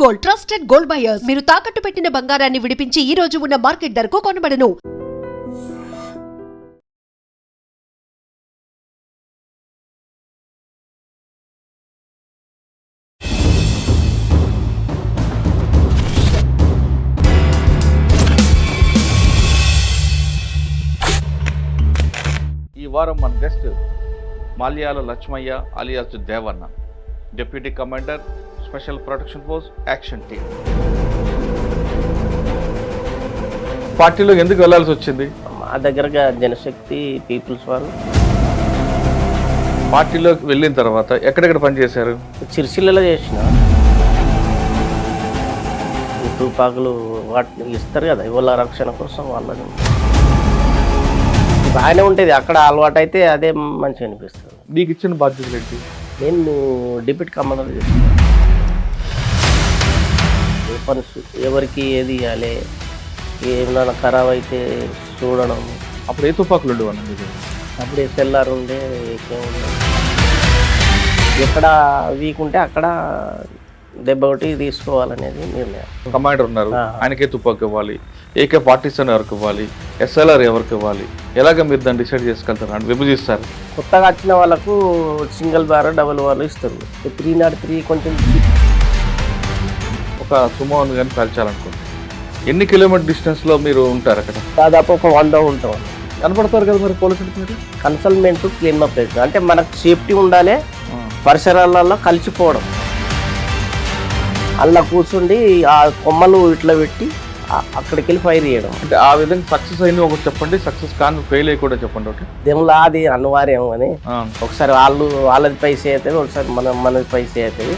Gold, trusted gold buyers. మీరు తాకట్టు పెట్టిన బంగారాన్ని విడిపించి ఈ రోజు ఉన్న మార్కెట్ ధరకు కొనబడను. ఈ వారం మన guest Malyala Lakshmaiah alias Devanna, deputy commander, special protection force, action team. పార్టీలో ఎందుకు వెళ్లాల్సి వచ్చింది? మా దగ్గరగా జనశక్తి పీపుల్స్ వాళ్ళు. పార్టీలోకి వెళ్ళిన తర్వాత ఎక్కడెక్కడ పనిచేశారు? చిరుసిల్లలో చేసిన తుపాకులు వాటిని ఇస్తారు కదా, ఇవాళ రక్షణ కోసం వాళ్ళని బాగానే ఉంటుంది. అక్కడ అలవాటు అయితే అదే మంచిగా అనిపిస్తుంది. నీకు ఇచ్చిన బాధ్యతలు ఏంటి? నేను డిప్యూటీ కమాండర్ చేసిన పనులు, ఎవరికి ఏది ఇవ్వాలి, ఏమైనా ఖరాబ్ అయితే చూడడం. అప్పుడు ఏ తుపాకులు ఉండేవి అన్న మీకు? అప్పుడు ఎస్ఎల్ఆర్ ఉండే, ఏకే ఉండే. ఎక్కడ వీక్ ఉంటే అక్కడ దెబ్బ ఒకటి తీసుకోవాలనేది నిర్ణయం. కమాండర్ ఉన్నారు, ఆయనకే తుపాకు ఇవ్వాలి, AK-47 ఎవరికి ఇవ్వాలి, SLR ఎవరికి ఇవ్వాలి, ఎలాగ మీరు దాన్ని డిసైడ్ చేసుకెళ్తారు, విభజిస్తారు? కొత్తగా వచ్చిన వాళ్ళకు సింగిల్ బార్, డబుల్ బార్లు ఇస్తారు. 303 కొంచెం ఒక సుమోను కానీ పేల్చాలనుకుంటే ఎన్ని కిలోమీటర్ డిస్టెన్స్లో మీరు ఉంటారు? అక్కడ దాదాపు ఒక 100 ఉంటాం. కనపడతారు కదా మరి పోలీసులకి మీరు? కన్సల్మెంట్ క్లీన్ అప్ చేస్తాం. అంటే మనకు సేఫ్టీ ఉండాలి, పరిసరాలలో కలిసిపోవడం. అలా కూర్చుండి ఆ కొమ్మలు ఇట్లా పెట్టి అక్కడికి వెళ్ళి ఫైర్ చేయడం. అంటే ఆ విధంగా సక్సెస్ అయింది ఒకటి చెప్పండి, సక్సెస్ కానీ ఫెయిల్ అయ్యి కూడా చెప్పండి. ఒకటి దేవుళ్ళ అది అనివార్యం అని, ఒకసారి వాళ్ళది పైసే అవుతుంది, ఒకసారి మనది పైసే అవుతుంది.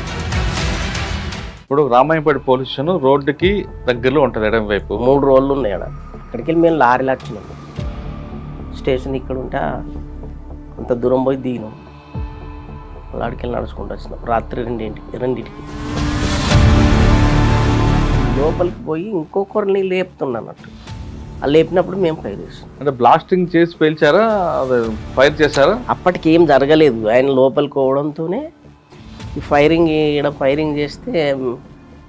ఇప్పుడు రామాయంపేట పోలీస్ స్టేషన్ రోడ్డుకి దగ్గరలో ఉంటుంది, ఎడం వైపు. 3 రోజులు ఉన్నాయి అక్కడ. అక్కడికి వెళ్ళి మేము లారీలు వచ్చినాము. స్టేషన్ ఇక్కడ ఉంటే అంత దూరం పోయి దిగినాం. అక్కడికి వెళ్ళి నడుచుకుంటూ వచ్చినాం రాత్రి 2ంటికి. లోపలికి పోయి ఇంకొకరిని లేపుతున్నాను అన్నట్టు. ఆ లేపినప్పుడు మేము ఫైర్ చేసాం. అంటే బ్లాస్టింగ్ చేసి పేల్చారా, ఫైర్ చేశారా? అప్పటికి ఏం జరగలేదు. ఆయన లోపలికి పోవడంతోనే ఈ ఫైరింగ్ చేస్తే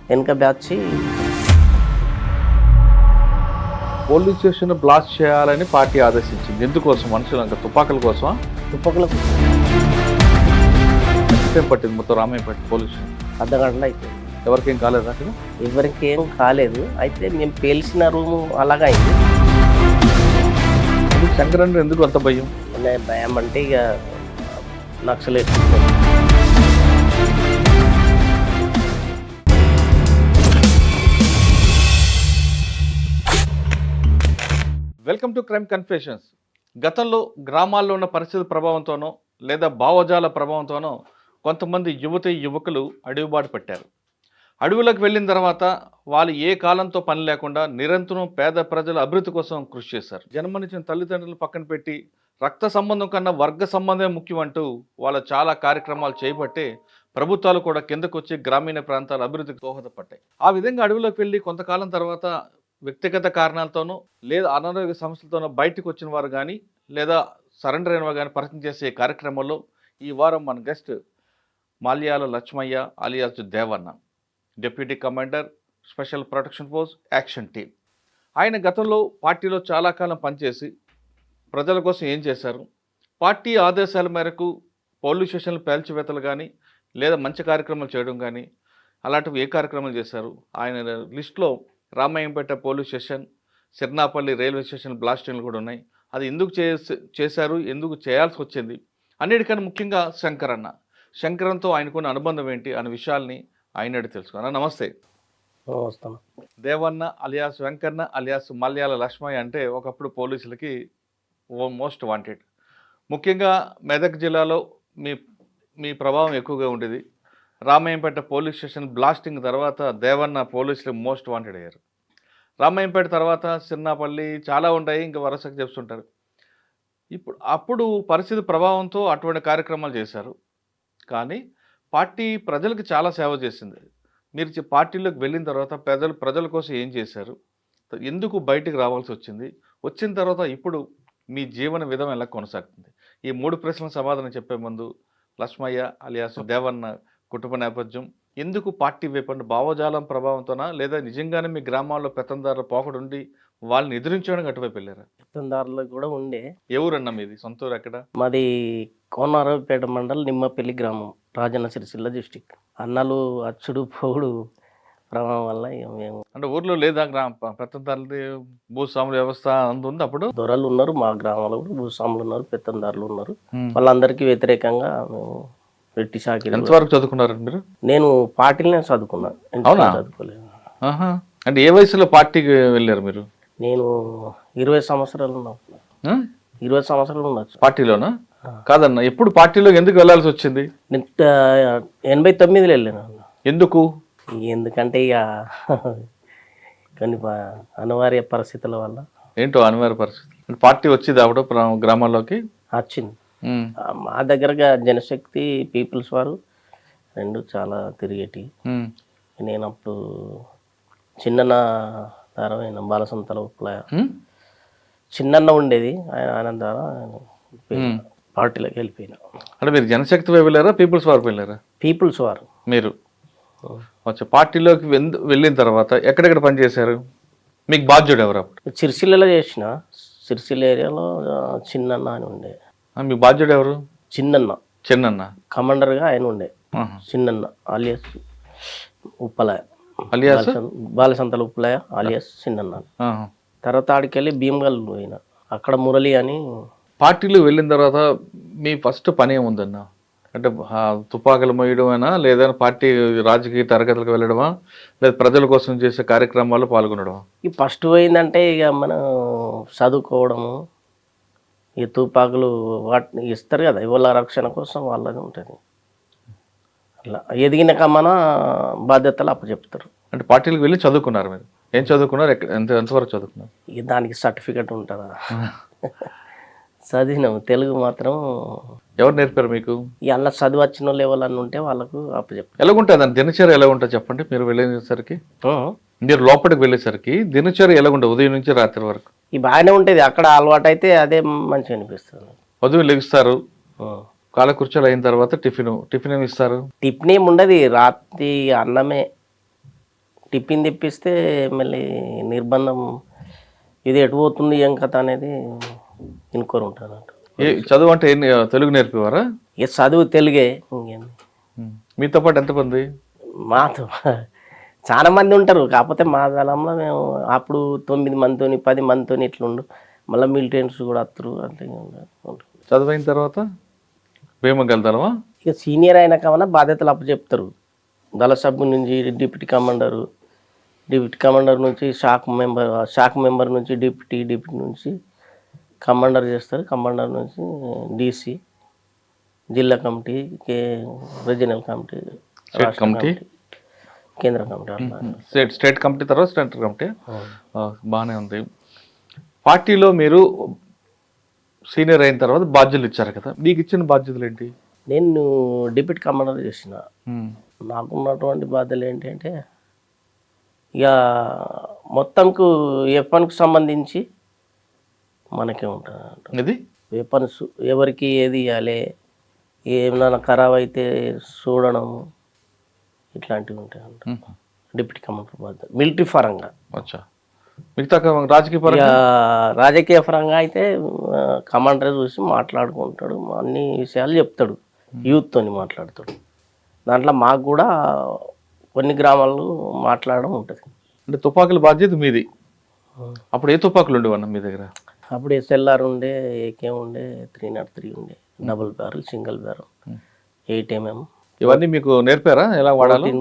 వెనక బ్యాచ్ పోలీస్ స్టేషన్ బ్లాస్ట్ చేయాలని పార్టీ ఆదేశించింది. ఎందుకోసం? మనుషులు ఇంకా తుపాకుల కోసమా? తుపాకులకు ఎంతసేపు పట్టింది మొత్తం రామాయంపేట పోలీస్ స్టేషన్? అర్ధగంటలో అయిపోయింది. ఎవరికేం కాలేదు అక్కడ? ఎవరికేం కాలేదు. అయితే మేము పేల్చిన రూము అలాగా అయింది. శంకరన్ ఎందుకు అంత భయం? భయం అంటే ఇక naxalite. Welcome to crime confessions. గతంలో గ్రామాల్లో ఉన్న పరిస్థితుల ప్రభావంతోనో లేదా భావజాల ప్రభావంతోనో కొంతమంది యువకులు అడవిబాటు పట్టారు. అడవులకు వెళ్ళిన తర్వాత వాళ్ళు ఏ కాలంతో పని లేకుండా నిరంతరం పేద ప్రజల అభివృద్ధి కోసం కృషి చేశారు. జన్మనిచ్చిన తల్లిదండ్రులు పక్కన పెట్టి రక్త సంబంధం కన్నా వర్గ సంబంధమే ముఖ్యం అంటూ వాళ్ళ చాలా కార్యక్రమాలు చేపట్టి ప్రభుత్వాలు కూడా కిందకొచ్చి గ్రామీణ ప్రాంతాల అభివృద్ధికి దోహదపడ్డాయి. ఆ విధంగా అడవులకు వెళ్ళి కొంతకాలం తర్వాత వ్యక్తిగత కారణాలతోనో లేదా అనారోగ్య సమస్యలతోనో బయటకు వచ్చిన వారు కానీ లేదా సరెండర్ అయిన వారు కానీ పరిచయం చేసే కార్యక్రమంలో ఈ వారం మన guest Malyala Lakshmaiah alias Devanna, deputy commander, special protection force, action team. ఆయన గతంలో పార్టీలో చాలా కాలం పనిచేసి ప్రజల కోసం ఏం చేశారు, పార్టీ ఆదేశాల మేరకు పోలీస్ స్టేషన్లు పేల్చివేతలు కానీ లేదా మంచి కార్యక్రమాలు చేయడం కానీ అలాంటివి ఏ కార్యక్రమాలు చేశారు. ఆయన లిస్టులో Ramayampet police station, Sirnapalli railway station బ్లాస్టింగ్లు కూడా ఉన్నాయి. అది ఎందుకు చేశారు, ఎందుకు చేయాల్సి వచ్చింది, అన్నిటికన్నా ముఖ్యంగా శంకరన్తో ఆయనకున్న అనుబంధం ఏంటి అనే విషయాల్ని ఆయన అడిగి తెలుసుకున్నా. నమస్తే. దేవన్న అలియాస్ వెంకన్న అలియాస్ మల్యాల లక్ష్మయ్య అంటే ఒకప్పుడు పోలీసులకి మోస్ట్ వాంటెడ్. ముఖ్యంగా మెదక్ జిల్లాలో మీ ప్రభావం ఎక్కువగా ఉండేది. రామాయంపేట పోలీస్ స్టేషన్ బ్లాస్టింగ్ తర్వాత దేవన్న పోలీసులు మోస్ట్ వాంటెడ్ అయ్యారు. రామాయంపేట తర్వాత సిర్నాపల్లి చాలా ఉంటాయి, ఇంకా వరుసగా చెప్తుంటారు. అప్పుడు పరిస్థితి ప్రభావంతో అటువంటి కార్యక్రమాలు చేశారు. కానీ పార్టీ ప్రజలకు చాలా సేవ చేసింది. మీరు పార్టీలోకి వెళ్ళిన తర్వాత ప్రజల కోసం ఏం చేశారు, ఎందుకు బయటికి రావాల్సి వచ్చింది, వచ్చిన తర్వాత ఇప్పుడు మీ జీవన విధానం ఎలా కొనసాగుతుంది? ఈ 3 ప్రశ్నల సమాధానం చెప్పే ముందు లక్ష్మయ్య అలియాస్ దేవన్న కుటుంబ నేపథ్యం, ఎందుకు పార్టీ వైపు అంటే భావజాలం ప్రభావంతోనా లేదా నిజంగానే మీ గ్రామాల్లో పెత్తందారుల పోకడు ఉండి వాళ్ళని ఎదిరించడానికి అటువైపు వెళ్ళారా? పెత్తందారులు కూడా ఉండే. ఏ ఊరన్నా మీది? సొంత ఊరు ఎక్కడ? మాది కోనరావుపేట మండల్ నిమ్మపల్లి గ్రామం, రాజన్న సిరిసిల్ల డిస్టిక్. అన్నలు అచ్చుడు పోగుడు ప్రభావం వల్ల ఇక మేము అంటే ఊర్లో లేదా పెత్తందారులది భూస్వాముల వ్యవస్థ ఉంది అప్పుడు? దొరలు ఉన్నారు, మా గ్రామంలో కూడా భూస్వాములు ఉన్నారు, పెత్తందారులు ఉన్నారు. వాళ్ళందరికీ వ్యతిరేకంగా మేము పెట్టి సాకి. ఎంతవరకు చదువుకున్నారండి మీరు? నేను పార్టీలనే చదువుకున్నాను, ఇంట్లో చదువుకోలేదు. ఆహా. అంటే ఏ వయసులో పార్టీకి వెళ్ళారు మీరు? నేను 20 సంవత్సరాలు ఉన్నాను. 20 సంవత్సరాలు ఉండొచ్చు. పార్టీలోనా? కాదన్న, ఎప్పుడు పార్టీలో ఎందుకు వెళ్ళాల్సి వచ్చింది? నేను 89లో వెళ్ళాను. ఎందుకు? ఎందుకంటే ఇక కొన్ని అనివార్య పరిస్థితుల వల్ల. ఏంటో అనివార్య పరిస్థితి? పార్టీ వచ్చింది అప్పుడు గ్రామాల్లోకి వచ్చింది. మా దగ్గరగా జనశక్తి, పీపుల్స్ వారు రెండు చాలా తిరిగేటి. నేను అప్పుడు చిన్న ధారమైన బాలసంతల ఉప్లయ చిన్న ఉండేది, ఆయన ద్వారా పార్టీలోకి వెళ్ళిపోయినా. అంటే మీరు జనశక్తి వైపు వెళ్ళారా, పీపుల్స్ వారు వెళ్ళారా? పీపుల్స్ వారు. మీరు పార్టీలోకి వెళ్ళిన తర్వాత ఎక్కడెక్కడ పనిచేశారు? మీకు బాధ్యుడు ఎవరు అప్పుడు? సిరిసిల్లలో చేసిన. సిరిసిల్ల ఏరియాలో చిన్నన్న అని ఉండే. మీ బాధ్యుడు ఎవరు? చిన్నన్న కమాండర్గా ఆయన ఉండే. Chinnanna alias ఉప్పలయ, alias బాలసంతల ఉప్పలయ alias Chinnanna. తర్వాత ఆడికెళ్ళి భీమగల్ పోయిన, అక్కడ మురళి అని. పార్టీలో వెళ్ళిన తర్వాత మీ ఫస్ట్ పని ఏముందన్న? అంటే తుపాకులు మోయడమేనా, లేదా పార్టీ రాజకీయ తరగతులకు వెళ్ళడమా, లేదా ప్రజల కోసం చేసే కార్యక్రమాల్లో పాల్గొనడమా? ఈ ఫస్ట్ పోయిందంటే ఇక మనం చదువుకోవడము, ఈ తుపాకులు వాటిని ఇస్తారు కదా, ఇవాళ రక్షణ కోసం వాళ్ళది ఉంటుంది. అట్లా ఎదిగినాక మన బాధ్యతలు అప్పచెప్తారు. అంటే పార్టీలకు వెళ్ళి చదువుకున్నారు మీరు? ఏం చదువుకున్నారు? ఎంతవరకు చదువుకున్నారు? ఇక దానికి సర్టిఫికెట్ ఉంటుందా? చదివినాము. తెలుగు మాత్రం. ఎవరు నేర్పారు మీకు? ఈ అలా చదువు వచ్చిన వాళ్ళు ఎవరన్నా ఉంటే వాళ్ళకు అప్పచెప్తారు. ఎలాగుంటుంది దాని దినచర్య? ఎలా ఉంటుంది చెప్పండి. మీరు వెళ్ళేసరికి, మీరు లోపలికి వెళ్ళేసరికి దినచర్య ఎలాగుంటుంది ఉదయం నుంచి రాత్రి వరకు? ఈ బాగానే ఉంటుంది. అక్కడ అలవాటు అయితే అదే మంచిగా అనిపిస్తుంది. ఉదయం లెగుస్తారు, కాలకృత్యాలు అయిన తర్వాత టిఫిన్ ఏమి ఇస్తారు? టిఫిన్ ఏమి ఉండదు, రాత్రి అన్నమే. టిఫిన్ తెప్పిస్తే మళ్ళీ నిర్బంధం, ఇది ఎటు పోతుంది ఏం కథ అనేది ఇనుకోరు ఉంటాను. చదువు అంటే తెలుగు నేర్పేవారా? ఇక చదువు తెలుగే. ఇంకేంది. మీతో పాటు ఎంతమంది? మాతో చాలా మంది ఉంటారు. కాకపోతే మా దళంలో మేము అప్పుడు 9 మందితోని 10 మందితోని ఇట్లుండు. మళ్ళీ మిలిటెంట్స్ కూడా వస్తారు. అట్లా చదువు అయిన తర్వాత భీమగలుగుతారా? ఇక సీనియర్ అయినా కావున బాధ్యతలు అప్పచెప్తారు. దళ సభ్యుల నుంచి డిప్యూటీ కమాండర్ నుంచి షాక్ మెంబర్ నుంచి డిప్యూటీ నుంచి కమాండర్ చేస్తారు. కమాండర్ నుంచి డీసీ, జిల్లా committee, regional committee, state committee, కేంద్ర కమిటీ, అట్లా స్టేట్ కమిటీ తర్వాత సెంట్రల్ కమిటీ. బాగానే ఉంది. పార్టీలో మీరు సీనియర్ అయిన తర్వాత బాధ్యతలు ఇచ్చారు కదా, మీకు ఇచ్చిన బాధ్యతలు ఏంటి? నేను డిప్యూటీ కమాండర్ చేసిన. నాకున్నటువంటి బాధ్యతలు ఏంటంటే ఇక మొత్తంకు వెపన్కు సంబంధించి మనకే ఉంటుంది. ఇది వెపన్స్ ఎవరికి ఏది ఇవ్వాలి, ఏమైనా ఖరాబ్ అయితే చూడడం, ఇట్లాంటివి ఉంటాయి. డిప్యూటీ కమాండర్ బాధ్యత మిలిటరీ పరంగా. మిగతా రాజకీయ పరంగా? రాజకీయ పరంగా అయితే కమాండర్ చూసి మాట్లాడుకుంటాడు, అన్ని విషయాలు చెప్తాడు, యూత్తోని మాట్లాడతాడు. దాంట్లో మాకు కూడా కొన్ని గ్రామాలు మాట్లాడడం ఉంటుంది. అంటే తుపాకుల బాధ్యత మీది. అప్పుడు ఏ తుపాకులు ఉండేవన్న మీ దగ్గర? అప్పుడు SLR ఉండే, AK ఉండే, 303 ఉండే, double barrel, single barrel, 8mm. ఇవన్నీ మీకు నేర్పారా ఎలా వాడాలి?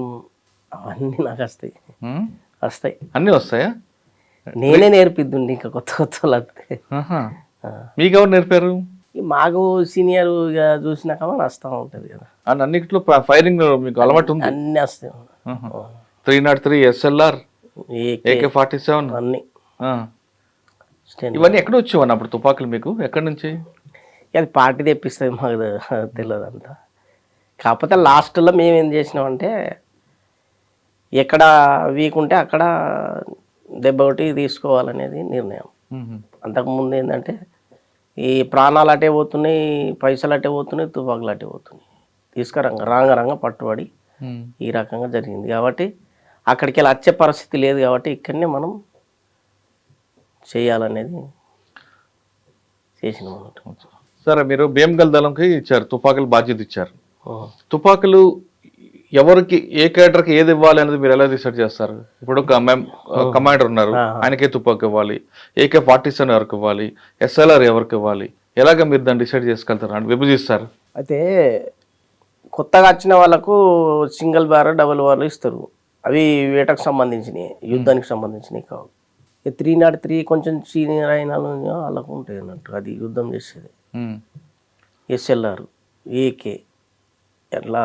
అవన్నీ నాకు వస్తాయి. అన్నీ వస్తాయా? నేనే నేర్పిద్దుండి, ఇంకా కొత్త వస్తే. మీకు ఎవరు నేర్పారు? మాకు సీనియర్ చూసినాక వస్తూ ఉంటుంది కదా. అన్నిట్లో ఫైరింగ్ మీకు అలవాటు ఉంది? అన్నీ వస్తాయి. 303, SLR, AK-47 అన్నీ. ఇవన్నీ ఎక్కడ వచ్చేవన్న అప్పుడు తుపాకులు మీకు? ఎక్కడి నుంచి? అది పార్టీ తెప్పిస్తుంది, మాకు తెలియదు అంతా. కాకపోతే లాస్ట్లో మేము ఏం చేసినామంటే ఎక్కడ వీక్ ఉంటే అక్కడ దెబ్బ ఒకటి తీసుకోవాలనేది నిర్ణయం. అంతకుముందు ఏంటంటే ఈ ప్రాణాలు అటే పోతున్నాయి, పైసలు అటే పోతున్నాయి, తుపాకులు అటే పోతున్నాయి. తీసుకురంగ పట్టుబడి ఈ రకంగా జరిగింది కాబట్టి అక్కడికి వెళ్ళి వచ్చే పరిస్థితి లేదు కాబట్టి ఇక్కడనే మనం చేయాలనేది చేసినాం అన్నట్టు. సరే, మీరు భీమగల్ దళంకి ఇచ్చారు, తుపాకులు బాధ్యత ఇచ్చారు. తుపాకులు ఎవరికి, ఏ కేడర్కి ఏది ఇవ్వాలి అనేది మీరు ఎలా డిసైడ్ చేస్తారు? ఇప్పుడు కమాండర్ ఉన్నారు, ఆయనకే తుపాకు ఇవ్వాలి, AK-47 ఎవరికి ఇవ్వాలి, SLR ఎవరికి ఇవ్వాలి, ఎలాగ మీరు దాన్ని డిసైడ్ చేసుకెళ్తారు అంటే విభజిస్తారు? అయితే కొత్తగా వచ్చిన వాళ్ళకు సింగిల్ బార్ డబుల్ బార్లు ఇస్తారు. అవి వేటకు సంబంధించినవి, యుద్ధానికి సంబంధించినవి కావు. 303 కొంచెం సీనియర్ అయిన వాళ్ళకు ఉంటాయి అన్నట్టు, అది యుద్ధం చేసేది. SLR, AK ఎట్లా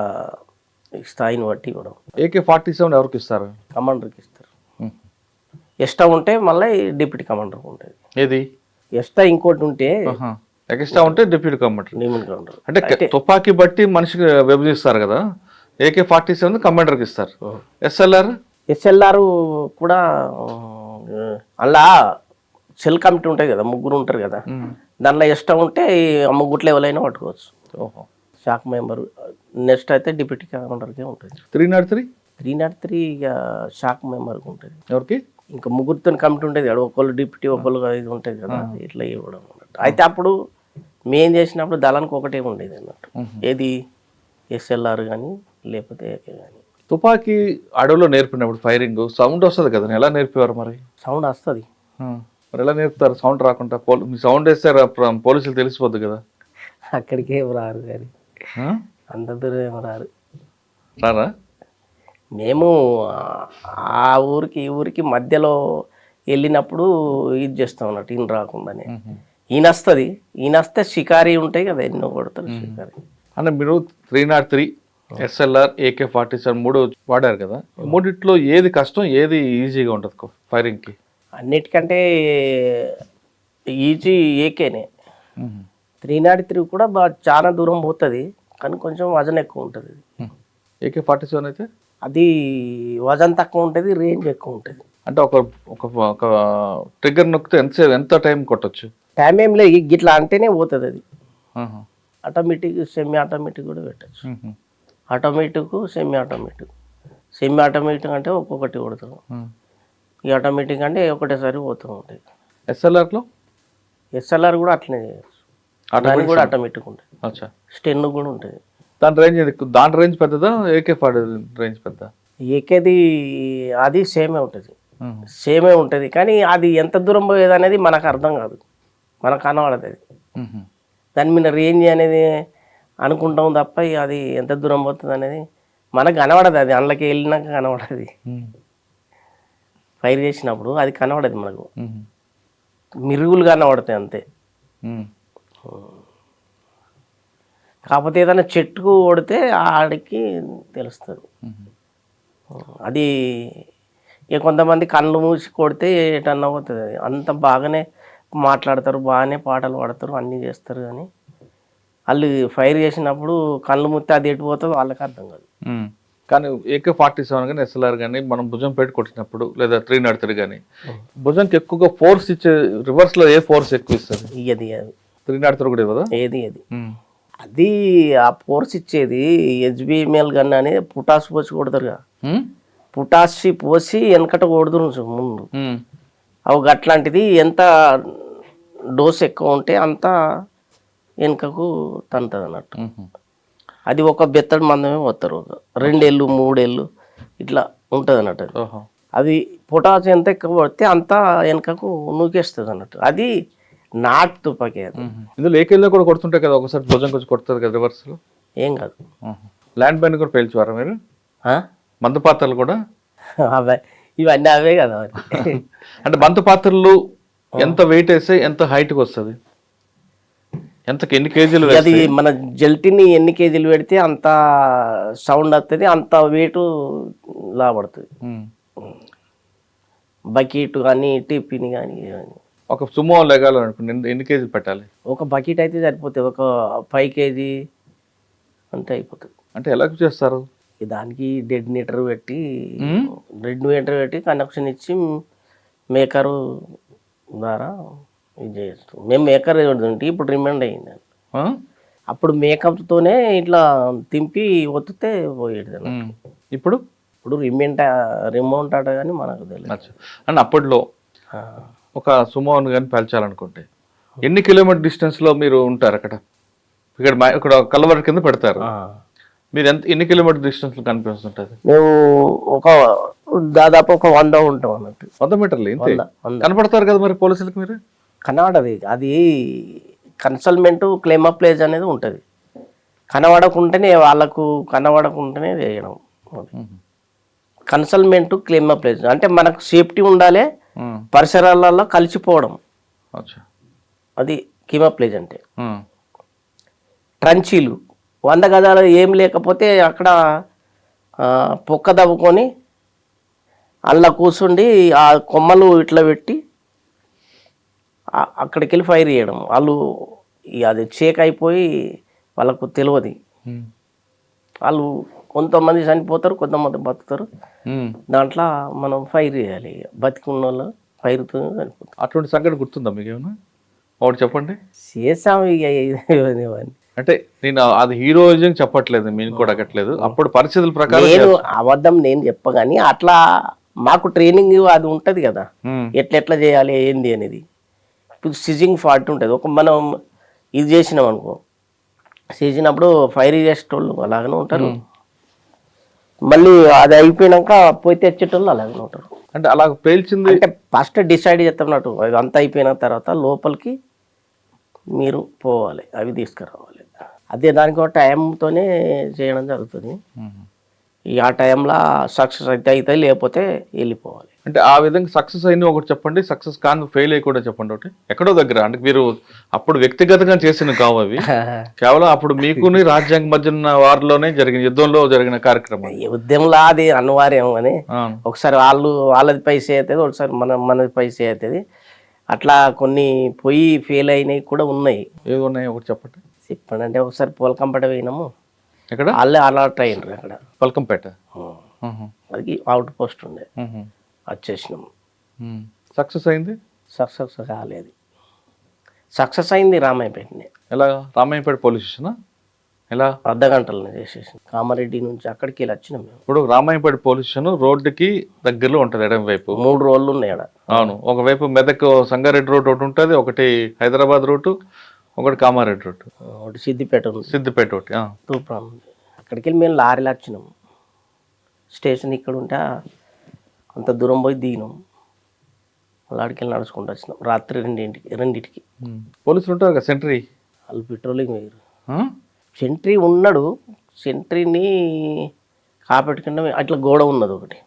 స్థాయిని బట్టి ఇవ్వడం. AK-47 ఎవరికి ఇస్తారు? కమాండర్కి ఇస్తారు. ఎక్స్ట్రా ఉంటే మళ్ళీ డిప్యూటీ కమాండర్కి ఉంటుంది. ఏది ఎక్స్ట్రా ఇంకోటి ఉంటే ఎక్స్ట్రా ఉంటే డిప్యూటీ కమాండర్. డిప్యూటీ కమాండర్ అంటే తుపాకీ బట్టి మనిషికి విభజిస్తారు కదా. AK-47 కమాండర్కి ఇస్తారు. SLR కూడా అలా సెల్ కమిటీ ఉంటుంది కదా, ముగ్గురు ఉంటారు కదా, దానిలో ఎక్స్ట్రా ఉంటే ఆ ముగ్గురు లెవెల్ అయినా పట్టుకోవచ్చు. ఓహో. Shock member. నెక్స్ట్ అయితే డిప్యూటీ కమాండర్కే ఉంటుంది. 303 ఇక షాక్ మెంబర్కి ఉంటుంది. ఎవరికి? ఇంకా ముగ్గురితో కమిటీ ఉంటుంది కదా, ఒకళ్ళు డిప్యూటీ ఒకళ్ళు ఇది ఉంటుంది కదా, ఇట్లా ఇవ్వడం అన్నట్టు. అయితే అప్పుడు మేం చేసినప్పుడు దళానికి ఒకటే ఉండేది అన్నట్టు, ఏది SLR కానీ లేకపోతే AK కానీ. తుపాకీ అడవిలో నేర్పినప్పుడు ఫైరింగ్ సౌండ్ వస్తుంది కదా, ఎలా నేర్పేవారు మరి? సౌండ్ వస్తుంది. మరి ఎలా నేర్పుతారు సౌండ్ రాకుండా? మీ సౌండ్ వేస్తే పోలీసులు తెలిసిపోద్ది కదా. అక్కడికే రారు కానీ, అంత దూరం ఏమో రారు. రారా? మేము ఆ ఊరికి ఈ ఊరికి మధ్యలో వెళ్ళినప్పుడు ఇది చేస్తాం అన్నట్టు, ఈయన రాకుండానే. ఈయన వస్తుంది, ఈయన వస్తే షికారీ ఉంటాయి కదా, ఎన్నో కొడతారు షికారీ. అంటే మీరు 303, SLR, AK-47 మూడు వాడారు కదా, మూడిట్లో ఏది కష్టం, ఏది ఈజీగా ఉంటుంది ఫైరింగ్కి? అన్నిటికంటే ఈజీ AKనే. 303 కూడా చాలా దూరం పోతుంది కానీ కొంచెం వజన్ ఎక్కువ ఉంటుంది. AK-47 అయితే అది వజన్ తక్కువ ఉంటుంది, రేంజ్ ఎక్కువ ఉంటుంది. అంటే ఒక ట్రిగ్గర్ నొక్కితే ఎంత టైం కొట్టచ్చు? టైం ఏం లేదు, ఇట్లా అంటేనే పోతుంది అది. ఆటోమేటిక్, సెమీ ఆటోమేటిక్ కూడా పెట్టచ్చు. Automatic, semi automatic. Semi automatic అంటే ఒక్కొక్కటి కొడతాం, ఈ ఆటోమేటిక్ అంటే ఒకటేసారి పోతూ ఉంటాయి. SLR కూడా అట్లనే చేయవచ్చు, దానికి కూడా ఆటోమేటిక్ ఉంటుంది. స్టెన్ కూడా ఉంటుంది. దాని రేంజ్ పెద్దదా, AK-47 రేంజ్ పెద్ద? ఏకేది అది సేమే ఉంటుంది కానీ అది ఎంత దూరం పోయేది అనేది మనకు అర్థం కాదు, మనకు కనబడదు. అది దాని మీద రేంజ్ అనేది అనుకుంటాం తప్ప అది ఎంత దూరం పోతుంది అనేది మనకు కనబడదు. అది అందులోకి వెళ్ళినాక కనబడదు, ఫైర్ చేసినప్పుడు అది కనబడదు మనకు, మిరుగులు కనబడతాయి అంతే. కాకపోతే ఏదైనా చెట్టుకు కొడితే ఆడికి తెలుస్తుంది. అది ఇక కొంతమంది కళ్ళు మూసి కొడితే ఎటన్నా పోతుంది. అది అంత బాగానే మాట్లాడతారు, బాగానే పాటలు పాడతారు, అన్నీ చేస్తారు కానీ వాళ్ళు ఫైర్ చేసినప్పుడు కళ్ళు ముత్తే అది ఎటు పోతుందో వాళ్ళకి అర్థం కాదు. కానీ AK-47 కానీ SLR కానీ మనం భుజం పెట్టి కొట్టినప్పుడు, లేదా 303 కానీ భుజంకి ఎక్కువగా ఫోర్స్ ఇచ్చే, రివర్స్ లో ఏ ఫోర్స్ ఎక్కువ ఇస్తుంది? ఇది 303 కూడా ఇవ్వదా? అది ఆ ఫోర్స్ ఇచ్చేది HBML గన్ అని పుటాస్ పోసి కొడతారుగా, పుటాసి పోసి వెనకట కొడుతురు ముందు. అవి అట్లాంటిది ఎంత డోస్ ఎక్కువ ఉంటే అంత వెనుకకు తంటుంది అన్నట్టు. అది ఒక బెత్తడి మందమే పోతారు, 2 ఏళ్ళు 3 ఏళ్ళు ఇట్లా ఉంటుంది అన్నట్టు. అది పొటాస్ ఎంత ఎక్కువ పడితే అంత వెనుకకు నూకేస్తుంది అన్నట్టు. అది నాట్ తుపాకీ. అది ఇందులో ఏకేళ్ళలో కూడా కొడుతుంటాయి కదా, ఒకసారి భుజం కొంచెం కొడుతుంది కదా రివర్స్ లో. ఏం కాదు. ల్యాండ్ మైన్ కూడా పేల్చేవారా మీరు? మందు పాత్రలు కూడా ఇవన్నీ అవే కదా. అంటే మందు పాత్రలు ఎంత వెయిట్ వేస్తే ఎంత హైట్కి వస్తుంది, ఎన్ని కేజీలు? అది మన జెల్టీని ఎన్ని కేజీలు పెడితే అంత సౌండ్ వస్తుంది, అంత వెయిట్ లాభడుతుంది. బకెట్ కానీ టిఫిన్ కానీ. ఒక సుమో లేగాలనుకుంటే ఎన్ని కేజీలు పెట్టాలి? ఒక బకెట్ అయితే సరిపోతుంది, ఒక 5 కేజీ అంటే అయిపోతుంది. అంటే ఎలా చేస్తారు? దానికి డెడినేటర్ పెట్టి కనెక్షన్ ఇచ్చి మేకరు ద్వారా ఇది చేస్తాం. మేము మేకర్ ఉంటే ఇప్పుడు రిమైండ్ అయ్యింది. అప్పుడు మేకప్తోనే ఇట్లా తింపి ఒత్తితే పోయేది ఇప్పుడు ఇప్పుడు రిమౌంట్ ఆట కానీ మనకు తెలియదు. అచ్చా. అండ్ అప్పట్లో ఆ. ఒక సుమోను కానీ పేల్చాలనుకుంటే ఎన్ని కిలోమీటర్ డిస్టెన్స్ లో మీరు ఉంటారు అక్కడ? ఇక్కడ కలవర కింద పెడతారు. ఆ. మీరు ఎన్ని కిలోమీటర్ డిస్టెన్స్ లో కనిపిస్తుంటది? మేము ఒక దాదాపు ఒక 100 ఉంటాం అన్నట్టు. 100 మీటర్లు ఇంతే 100 కనపడతారు కదా మరి పోలీసులకు మీరు? కనబడది, అది కన్సల్మెంట్ క్లెయిమ్ అప్ ప్లేస్ అనేది ఉంటుంది. కనబడకుంటేనే వాళ్ళకు కనబడకుంటేనే చేయడం. కన్సల్మెంట్ క్లెయిమ్ అప్ ప్లేస్ అంటే మనకు సేఫ్టీ ఉండాలి, పరిసరాలలో కలిసిపోవడం, అచ్చా. అది క్లెయిమ్ అప్ ప్లేస్ అంటే. ఉమ్. ట్రంచీలు 100 గజాలు ఏం లేకపోతే అక్కడ పొక్క దవ్వుకొని అలా కూర్చుండి ఆ కొమ్మలు ఇట్లా పెట్టి అక్కడికి వెళ్ళి ఫైర్ చేయడం. వాళ్ళు అది చేక్ అయిపోయి వాళ్ళకు తెలియదు. ఉమ్. వాళ్ళు కొంతమంది చనిపోతారు, కొంతమంది బతుకుతారు. ఉమ్. దాంట్లో మనం ఫైర్ చేయాలి. బతికున్న వాళ్ళు ఫైర్తో చనిపోతారు. అటువంటి సంఘటన గుర్తుందా మీకు ఏమన్నా? ఒకటి చెప్పండి. చేసాము ఇక ఇవన్నీ. అంటే నేను అది హీరోయిజం చెప్పట్లేదు, మీకు కూడా అక్కట్లేదు. అప్పుడు పరిస్థితుల ప్రకారం నేను అబద్ధం నేను చెప్పగాని అట్లా మాకు ట్రైనింగ్ అది ఉంటుంది కదా, ఎట్లా చేయాలి ఏంది అనేది. ఇప్పుడు సిజింగ్ ఫాల్ట్ ఉంటుంది. ఒక మనం ఇది చేసినాం అనుకో, చేసినప్పుడు ఫైర్ చేసేటోళ్ళు అలాగనే ఉంటారు, మళ్ళీ అది అయిపోయినాక పోయి తెచ్చేటోళ్ళు అలాగనే ఉంటారు. అంటే అలా పేల్చింది అంటే ఫస్ట్ డిసైడ్ చేస్తున్నట్టు అది అంతా అయిపోయిన తర్వాత లోపలికి మీరు పోవాలి, అవి తీసుకురావాలి. అదే దానికి ఒక టైంతోనే చేయడం జరుగుతుంది. ఈ ఆ టైంలో సక్సెస్ అయితే అవుతాయి, లేకపోతే వెళ్ళిపోవాలి. అంటే ఆ విధంగా సక్సెస్ అయిన ఒకటి చెప్పండి, సక్సెస్ కాని ఫెయిల్ అయ్యి కూడా చెప్పండి ఒకటి. ఎక్కడో దగ్గర అంటే మీరు అప్పుడు వ్యక్తిగతంగా చేసిన కావు అవి, కేవలం అప్పుడు మీకుని రాజ్యాంగ మధ్య ఉన్న వారిలోనే జరిగిన యుద్ధంలో జరిగిన కార్యక్రమం. ఈ ఉద్యమంలో అది అనివార్యం అని ఒకసారి వాళ్ళది పైసే అవుతుంది, ఒకసారి మనది పైసే అవుతుంది. అట్లా కొన్ని పోయి ఫెయిల్ అయినవి కూడా ఉన్నాయి. ఏవి ఉన్నాయి ఒకటి చెప్పండి. చెప్పండి అంటే ఒకసారి పోల్కంపేట పోయినాము, ఎక్కడ? వాళ్ళే అలర్ట్ అయ్యిండ్రు అక్కడ పల్కంపేట. అది అవుట్ పోస్ట్ ఉండే, వచ్చేసినాము. సక్సెస్ అయింది? సక్సెస్ కాలేదు. సక్సెస్ అయింది రామాయపేటనే. ఎలా? రామాయపేట పోలీస్ స్టేషన్ ఎలా? అర్ధగంటలో చేసేసి కామారెడ్డి నుంచి అక్కడికి వెళ్ళి వచ్చినాం మేము. ఇప్పుడు రామాయపేట పోలీస్ స్టేషన్ రోడ్డుకి దగ్గరలో ఉంటుంది ఎడం వైపు. 3 రోడ్లు ఉన్నాయి అక్కడ. అవును, ఒకవైపు మెదక్ సంగారెడ్డి రోడ్ ఒకటి ఉంటుంది, ఒకటి హైదరాబాద్ రూటు, ఒకటి కామారెడ్డి రోడ్డు, ఒకటి సిద్దిపేట ఉంది, సిద్దిపేట ఒకటి, తూప్రాన్ ఉంది. అక్కడికి వెళ్ళి మేము లారీలు వచ్చినాము. స్టేషన్ ఇక్కడ ఉంటే అంత దూరం పోయి దిగినాం, లాడికి వెళ్ళి నడుచుకుంటూ వచ్చినాం. రాత్రి 2ంటికి. పోలీసులు ఉంటారు కదా సెంట్రీ, వాళ్ళు పెట్రోలింగ్ వేయరు. సెంట్రీ ఉన్నాడు, సెంట్రీని కాపెట్టుకుంటే అట్లా గోడ ఉన్నది ఒకటి,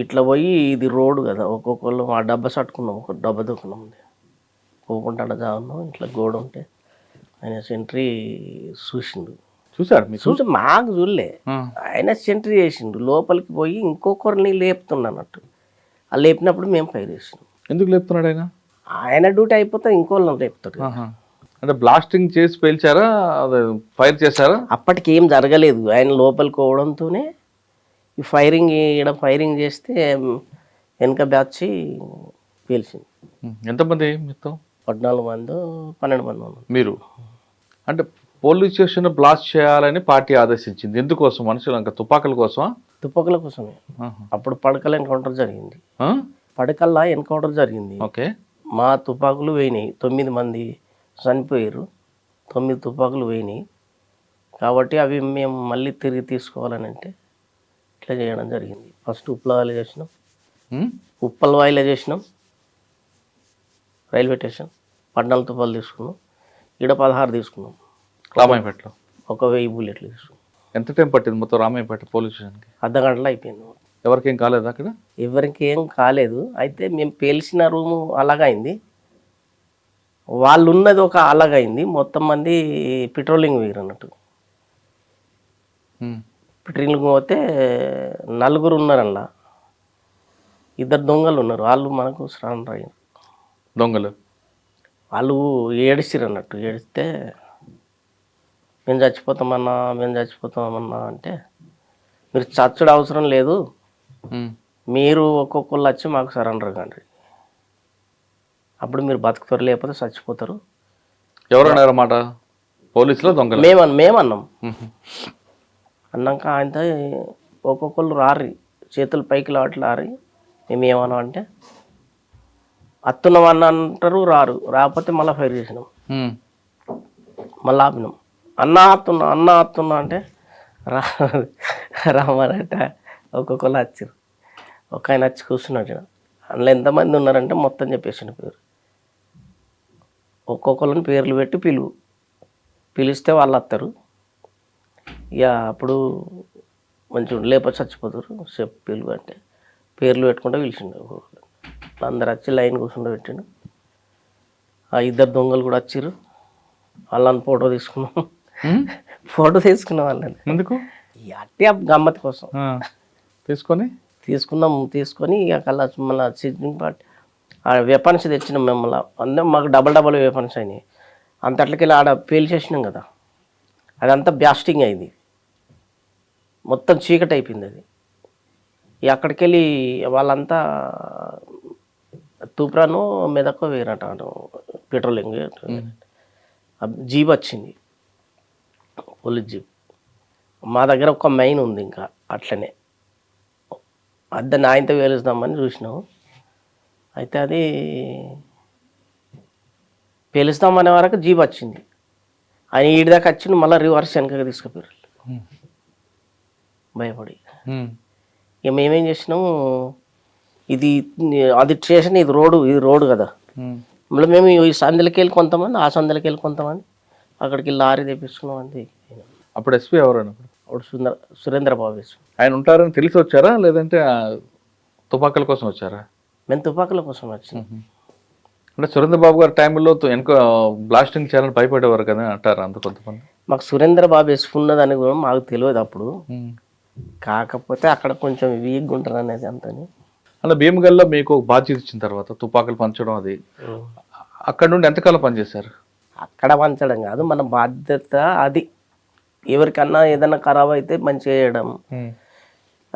ఇట్లా పోయి ఇది రోడ్డు కదా, ఒక్కొక్కళ్ళు ఆ డబ్బా సట్టుకున్నాం, ఒక డబ్బా దొక్కున్నాం, పోకుండా జాన్నాం. ఇట్లా గోడ ఉంటే ఆయన సెంట్రీ చూసిండు. చూసారు మీరు? చూసి మాకు చూడలే, ఆయన సెంట్రీ చేసిండు. లోపలికి పోయి ఇంకొకరిని లేపుతున్నట్టు, ఆ లేపినప్పుడు మేము ఫైర్ చేసినాం. ఎందుకు లేపుతున్నాడు ఆయన? ఆయన డ్యూటీ అయిపోతే ఇంకోళ్ళని లేపుతాడు. అంటే బ్లాస్టింగ్ చేసి పేల్చారా, ఫైర్ చేశారా? అప్పటికి ఏం జరగలేదు. ఆయన లోపలికి పోవడంతోనే ఈ ఫైరింగ్ చేస్తే వెనక బ్యాచ్ పేల్చింది. ఎంతమంది మీతో? 14 మంది 12 మంది ఉన్నారు. మీరు అంటే పోలీస్ స్టేషన్ బ్లాస్ట్ చేయాలని పార్టీ ఆదేశించింది. ఎందుకోసం? మనుషులు ఇంకా తుపాకుల కోసమా? తుపాకుల కోసమే. అప్పుడు పడకల ఎన్కౌంటర్ జరిగింది. పడకల్లా ఎన్కౌంటర్ జరిగింది. ఓకే. మా తుపాకులు పోయినాయి, 9 మంది చనిపోయారు, 9 తుపాకులు పోయినాయి. కాబట్టి అవి మేము మళ్ళీ తిరిగి తీసుకోవాలని అంటే ఇట్లా చేయడం జరిగింది. ఫస్ట్ ఉప్పలవాయిలో చేసినాం, ఉప్పలవాయిలో చేసినాం, రైల్వే స్టేషన్ 14 తుపాకులు తీసుకున్నాం, ఇక్కడ 16 తీసుకున్నాం. రామాయపేటలో 1000 బుల్లెట్లు తీసుకున్నాం. ఎంత టైం పట్టింది మొత్తం రామాయపేట పోలీస్ స్టేషన్కి? అర్ధగంటలో అయిపోయింది. ఎవరికేం కాలేదు అక్కడ? ఎవరికి ఏం కాలేదు. అయితే మేము పేల్చిన రూము అలాగైంది, వాళ్ళు ఉన్నది ఒక అలాగైంది. మొత్తం మంది పెట్రోలింగ్ వేయరు అన్నట్టు. పెట్రోలింగ్ పోతే 4 ఉన్నారు అలా, 2 దొంగలు ఉన్నారు. వాళ్ళు మనకు సరెండర్ అయ్యారు. దొంగలు వాళ్ళు ఏడిసిరు అన్నట్టు. ఏడిస్తే మేము చచ్చిపోతామన్నా అంటే, మీరు చచ్చుడు అవసరం లేదు, మీరు ఒక్కొక్కళ్ళు వచ్చి మాకు సరెండర్ కండి, అప్పుడు మీరు బతుకుతారు, లేకపోతే చచ్చిపోతారు. ఎవరన్నారు మాట? పోలీసులో దొంగలు? మేమన్నాం. అన్నాక ఆయనతో ఒక్కొక్కరు రారి చేతులు పైకి లారి మేము ఏమన్నాం అంటే అత్తున్నామన్న అంటారు, రారు. రాకపోతే మళ్ళీ ఫైర్ చేసినాం, మళ్ళీ ఆపినాం. అన్న అత్తున్నా అంటే రామారట ఒక్కొక్కరు వచ్చారు. ఒక ఆయన వచ్చి కూర్చున్నాడు. అందులో ఎంతమంది ఉన్నారంటే మొత్తం చెప్పేసిన పేరు. ఒక్కొక్కరిని పేర్లు పెట్టి పిలిస్తే వాళ్ళు వస్తారు. ఇక అప్పుడు మంచిగా లేకపోతే చచ్చిపోతారు. పిలువు అంటే పేర్లు పెట్టుకుంటూ పిలిచిండు. అందరు వచ్చి లైన్ కూర్చుంటూ పెట్టిండు. ఆ ఇద్దరు దొంగలు కూడా వచ్చారు. వాళ్ళని ఫోటో తీసుకున్నాం. వాళ్ళని ఎందుకు? అట్టి గమ్మత్ కోసం తీసుకొని ఇక కల్లా మళ్ళీ సిట్టింగ్ పార్టీ ఆ వెపన్స్ తెచ్చినాం మిమ్మల్ని. అందరం మాకు డబల్ వెపన్స్ అయినాయి. అంతట్లకి ఆడ పేల్చేసినాం కదా, అదంతా బ్లాస్టింగ్ అయింది. మొత్తం చీకటి అయిపోయింది అది. అక్కడికి వెళ్ళి వాళ్ళంతా తూప్రాను మెదకు వేరట పెట్రోలింగ్ జీప్ వచ్చింది, పోలీస్ జీప్. మా దగ్గర ఒక మైన్ ఉంది ఇంకా అట్లనే, దాన్ని ఆయనతో పేలుస్తామని చూసినాం. అయితే అది పేలుస్తామనే వరకు జీప్ వచ్చింది. ఆయన ఈడి దాకా వచ్చిండు, మళ్ళీ రివర్స్ వెనకగా తీసుకుపోయారు భయపడి. ఇక మేమేం చేసినాము, అది స్టేషన్, ఇది రోడ్డు కదా. మళ్ళీ మేము ఈ సందులకి వెళ్ళి కొంతమంది, ఆ సందులకి వెళ్ళి కొంతమంది, అక్కడికి లారీ తెప్పించుకున్నాం. అంతే. అప్పుడు ఎస్పీ ఎవరు? అప్పుడు సురేంద్ర బాబు. ఆయన ఉంటారని తెలిసి వచ్చారా లేదంటే తుపాకుల కోసం వచ్చారా? మేము తుపాకుల కోసం వచ్చినాం. అంటే సురేంద్ర బాబు గారి టైంలో వెనక బ్లాస్టింగ్ చేయాలని భయపడేవారు కదా అంటారా అంత కొంతమంది? మాకు సురేంద్ర బాబు వేసుకున్నదని కూడా మాకు తెలియదు అప్పుడు. కాకపోతే అక్కడ కొంచెం వీక్గా ఉంటారు అనేది అంతని. అలా భీమగల్లో మీకు బాధ్యత ఇచ్చిన తర్వాత తుపాకులు పంచడం, అది అక్కడ నుండి ఎంతకాలం పనిచేశారు? అక్కడ పంచడం కాదు, మన బాధ్యత అది. ఎవరికన్నా ఏదైనా ఖరాబ్ అయితే మంచిగా చేయడం,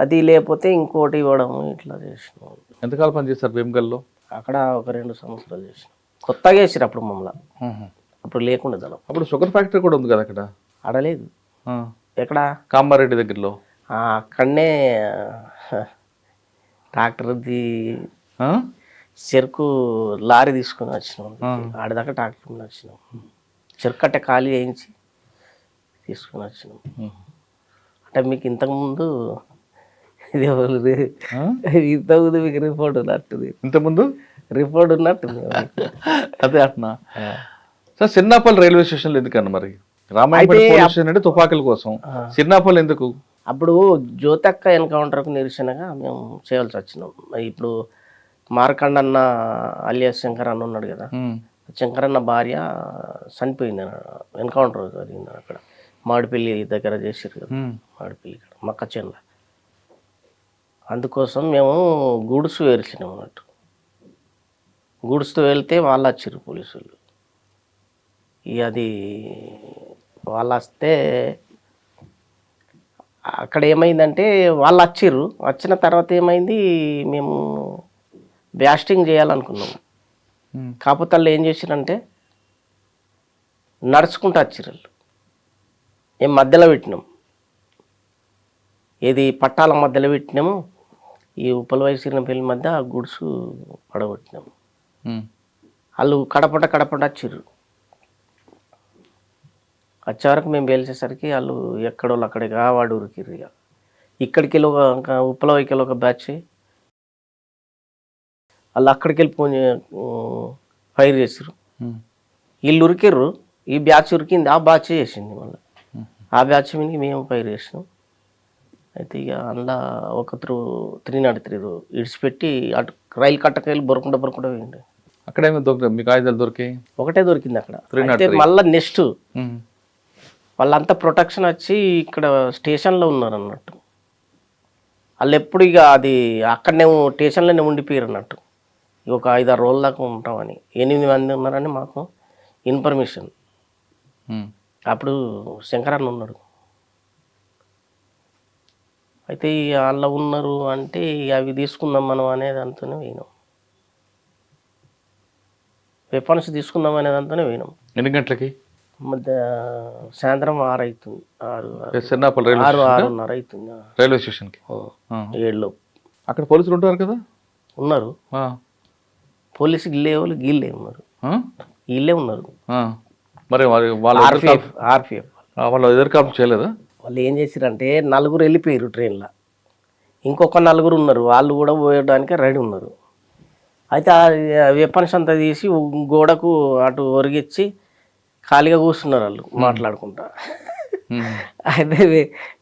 అది లేకపోతే ఇంకోటి ఇవ్వడం, ఇట్లా చేసినాం. ఎంతకాలం పనిచేశారు భీమగల్లో? అక్కడ ఒక 2 సంవత్సరాలు చేసినాం. కొత్తగా వేసారు అప్పుడు మమ్మల్ని, అప్పుడు లేకుండా జనం. అప్పుడు షుగర్ ఫ్యాక్టరీ కూడా ఉంది కదా అక్కడ? ఆడలేదు. ఎక్కడ? కామారెడ్డి దగ్గరలో. అక్కడనే ట్రాక్టర్ది చెరుకు లారీ తీసుకొని వచ్చినాం. ఆడదాకా ట్రాక్టర్ మీద వచ్చినాం. చెరుకు కట్ట ఖాళీ వేయించి తీసుకొని వచ్చినాం. అంటే మీకు ఇంతకుముందు ఇంతకుముందు మీకు రిపోర్ట్ ఉన్నట్టుంది. ఇంతకుముందు రిపోర్ట్ ఉన్నట్టుంది. అదే అంటున్నా సార్. సిన్నాపల్లి రైల్వే స్టేషన్లో ఎందుకన్నా మరి? రామాయణపేట పోలీస్ స్టేషన్ అంటే తుపాకుల కోసం, సిన్నాపల్లి ఎందుకు? అప్పుడు జ్యోతక్క ఎన్కౌంటర్కు నిరసనగా మేము చేయాల్సి వచ్చినాం. ఇప్పుడు మార్కండన్న అలియాస్ శంకర్ అన్న ఉన్నాడు కదా, శంకరన్న భార్య చనిపోయింది, ఎన్కౌంటర్ జరిగింది అక్కడ మాడిపల్లి దగ్గర చేసారు కదా, మాడిపల్లి మక్కచెన్ల. అందుకోసం మేము గూడ్స్ వేర్చినాం అన్నట్టు. గూడ్స్తో వెళ్తే వాళ్ళు వచ్చారు పోలీసులు. ఇక అది వాళ్ళు వస్తే అక్కడ ఏమైందంటే వాళ్ళు వచ్చిన తర్వాత ఏమైంది, మేము బ్లాస్టింగ్ చేయాలనుకున్నాం. కాకపోతే వాళ్ళు ఏం చేశారంటే నడుచుకుంటూ వచ్చారు వాళ్ళు. మేము మధ్యలో పెట్టినాం, ఏది పట్టాల మధ్యలో పెట్టినాము. ఈ ఉప్పలవాయి సిరినపల్లి మధ్య ఆ గుడ్స్ పడగొట్టినాము. వాళ్ళు కడపట వచ్చారు. వచ్చే వరకు మేము పేల్చేసరికి వాళ్ళు ఎక్కడోళ్ళు అక్కడికి వాడు ఉరికిర్రు. ఇక ఇక్కడికి వెళ్ళి ఒక ఉప్పలవాయికి వెళ్ళి ఒక బ్యాచ్, వాళ్ళు అక్కడికి వెళ్ళి ఫైర్ చేసారు. వీళ్ళు ఉరికిర్రు, ఈ బ్యాచ్ ఉరికింది, ఆ బ్యాచ్ చేసింది. మళ్ళీ ఆ బ్యాచ్ మీద మేము ఫైర్ చేసినాం. అయితే ఇక అందులో ఒకరు 303 ఇడిచిపెట్టి అటు రైలు కట్టకెళ్ళి బొరకుండా పోయింది. అక్కడేమో మీకు ఆయుధాలు దొరికాయి? ఒకటే దొరికింది అక్కడ. అయితే మళ్ళీ నెక్స్ట్ వాళ్ళంతా ప్రొటెక్షన్ వచ్చి ఇక్కడ స్టేషన్లో ఉన్నారు అన్నట్టు. వాళ్ళు ఎప్పుడు ఇక అది అక్కడనే స్టేషన్లోనే ఉండిపోయారు అన్నట్టు. ఒక 5-6 రోజుల దాకా ఉంటామని. 8 మంది ఉన్నారని మాకు ఇన్ఫర్మేషన్. అప్పుడు శంకరన్న ఉన్నాడు. అయితే వాళ్ళు ఉన్నారు అంటే అవి తీసుకుందాం మనం అనేది అంతనే పోయినాం. వెపన్స్ తీసుకుందాం అనేది అంతనే పోయినాం. ఎన్ని గంటలకి? మధ్య సాయంత్రం 6 అవుతుంది, 6 సిన్నాపల్లి 6:30 అవుతుంది. రైల్వే స్టేషన్కి 7 అక్కడ పోలీసులు ఉంటారు కదా? ఉన్నారు. ఆ. పోలీసు గీళ్ళే ఉన్నారు, వీళ్ళే ఉన్నారు. మరి వాళ్ళు ఆర్పిఎఫ్ వాళ్ళు ఎదురుకాపు చేయలేదా? వాళ్ళు ఏం చేసిరంటే 4 వెళ్ళిపోయారు ట్రైన్లో, ఇంకొక 4 ఉన్నారు, వాళ్ళు కూడా పోయడానికి రెడీ ఉన్నారు. అయితే ఆ వెపన్స్ అంతా తీసి గోడకు అటు ఒరిగిచ్చి ఖాళీగా కూర్చున్నారు వాళ్ళు మాట్లాడుకుంటా. అయితే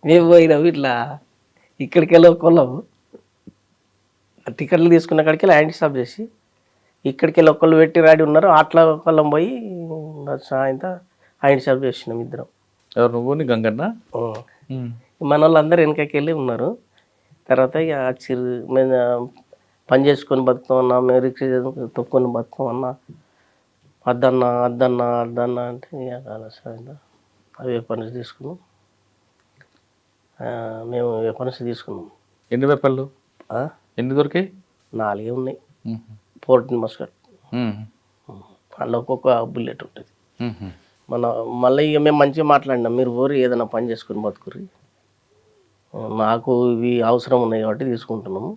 మేము పోయినాము ఇట్లా, ఇక్కడికి వెళ్ళి ఒకళ్ళము టికెట్లు తీసుకున్న కాడికి హ్యాండ్ స్టాప్ చేసి ఇక్కడికి వెళ్ళి ఒకళ్ళు పెట్టి రెడీ ఉన్నారు, అట్లా ఒకళ్ళం పోయి సాయంత్రం హ్యాండ్ స్టాప్ చేసినాం ఇద్దరం. ఎవరు, నువ్వు నీ గంగన్న? మన వాళ్ళందరూ వెనకకి వెళ్ళి ఉన్నారు. తర్వాత ఇక చిరు మేము పని చేసుకొని బతుకుతామన్నా, మేము రిక్షా తొక్కుని బతుకమన్నా, వద్దన్నా వద్దన్నా వద్దన్నా అంటే ఇక కాలసాయంగా అవి పని తీసుకున్నాం. మేము పని తీసుకున్నాం. ఎన్ని వెపన్లు, ఎన్ని దొరికాయి? 4 ఉన్నాయి. 14 మస్కట్, అందులో ఒక్కొక్క బుల్లెట్ ఉంటుంది. మళ్ళీ ఇక మేము మంచిగా మాట్లాడినాం, మీరు ఊరు ఏదైనా పని చేసుకుని బతుకుర్రి, మాకు ఇవి అవసరం ఉన్నాయి కాబట్టి తీసుకుంటున్నాము,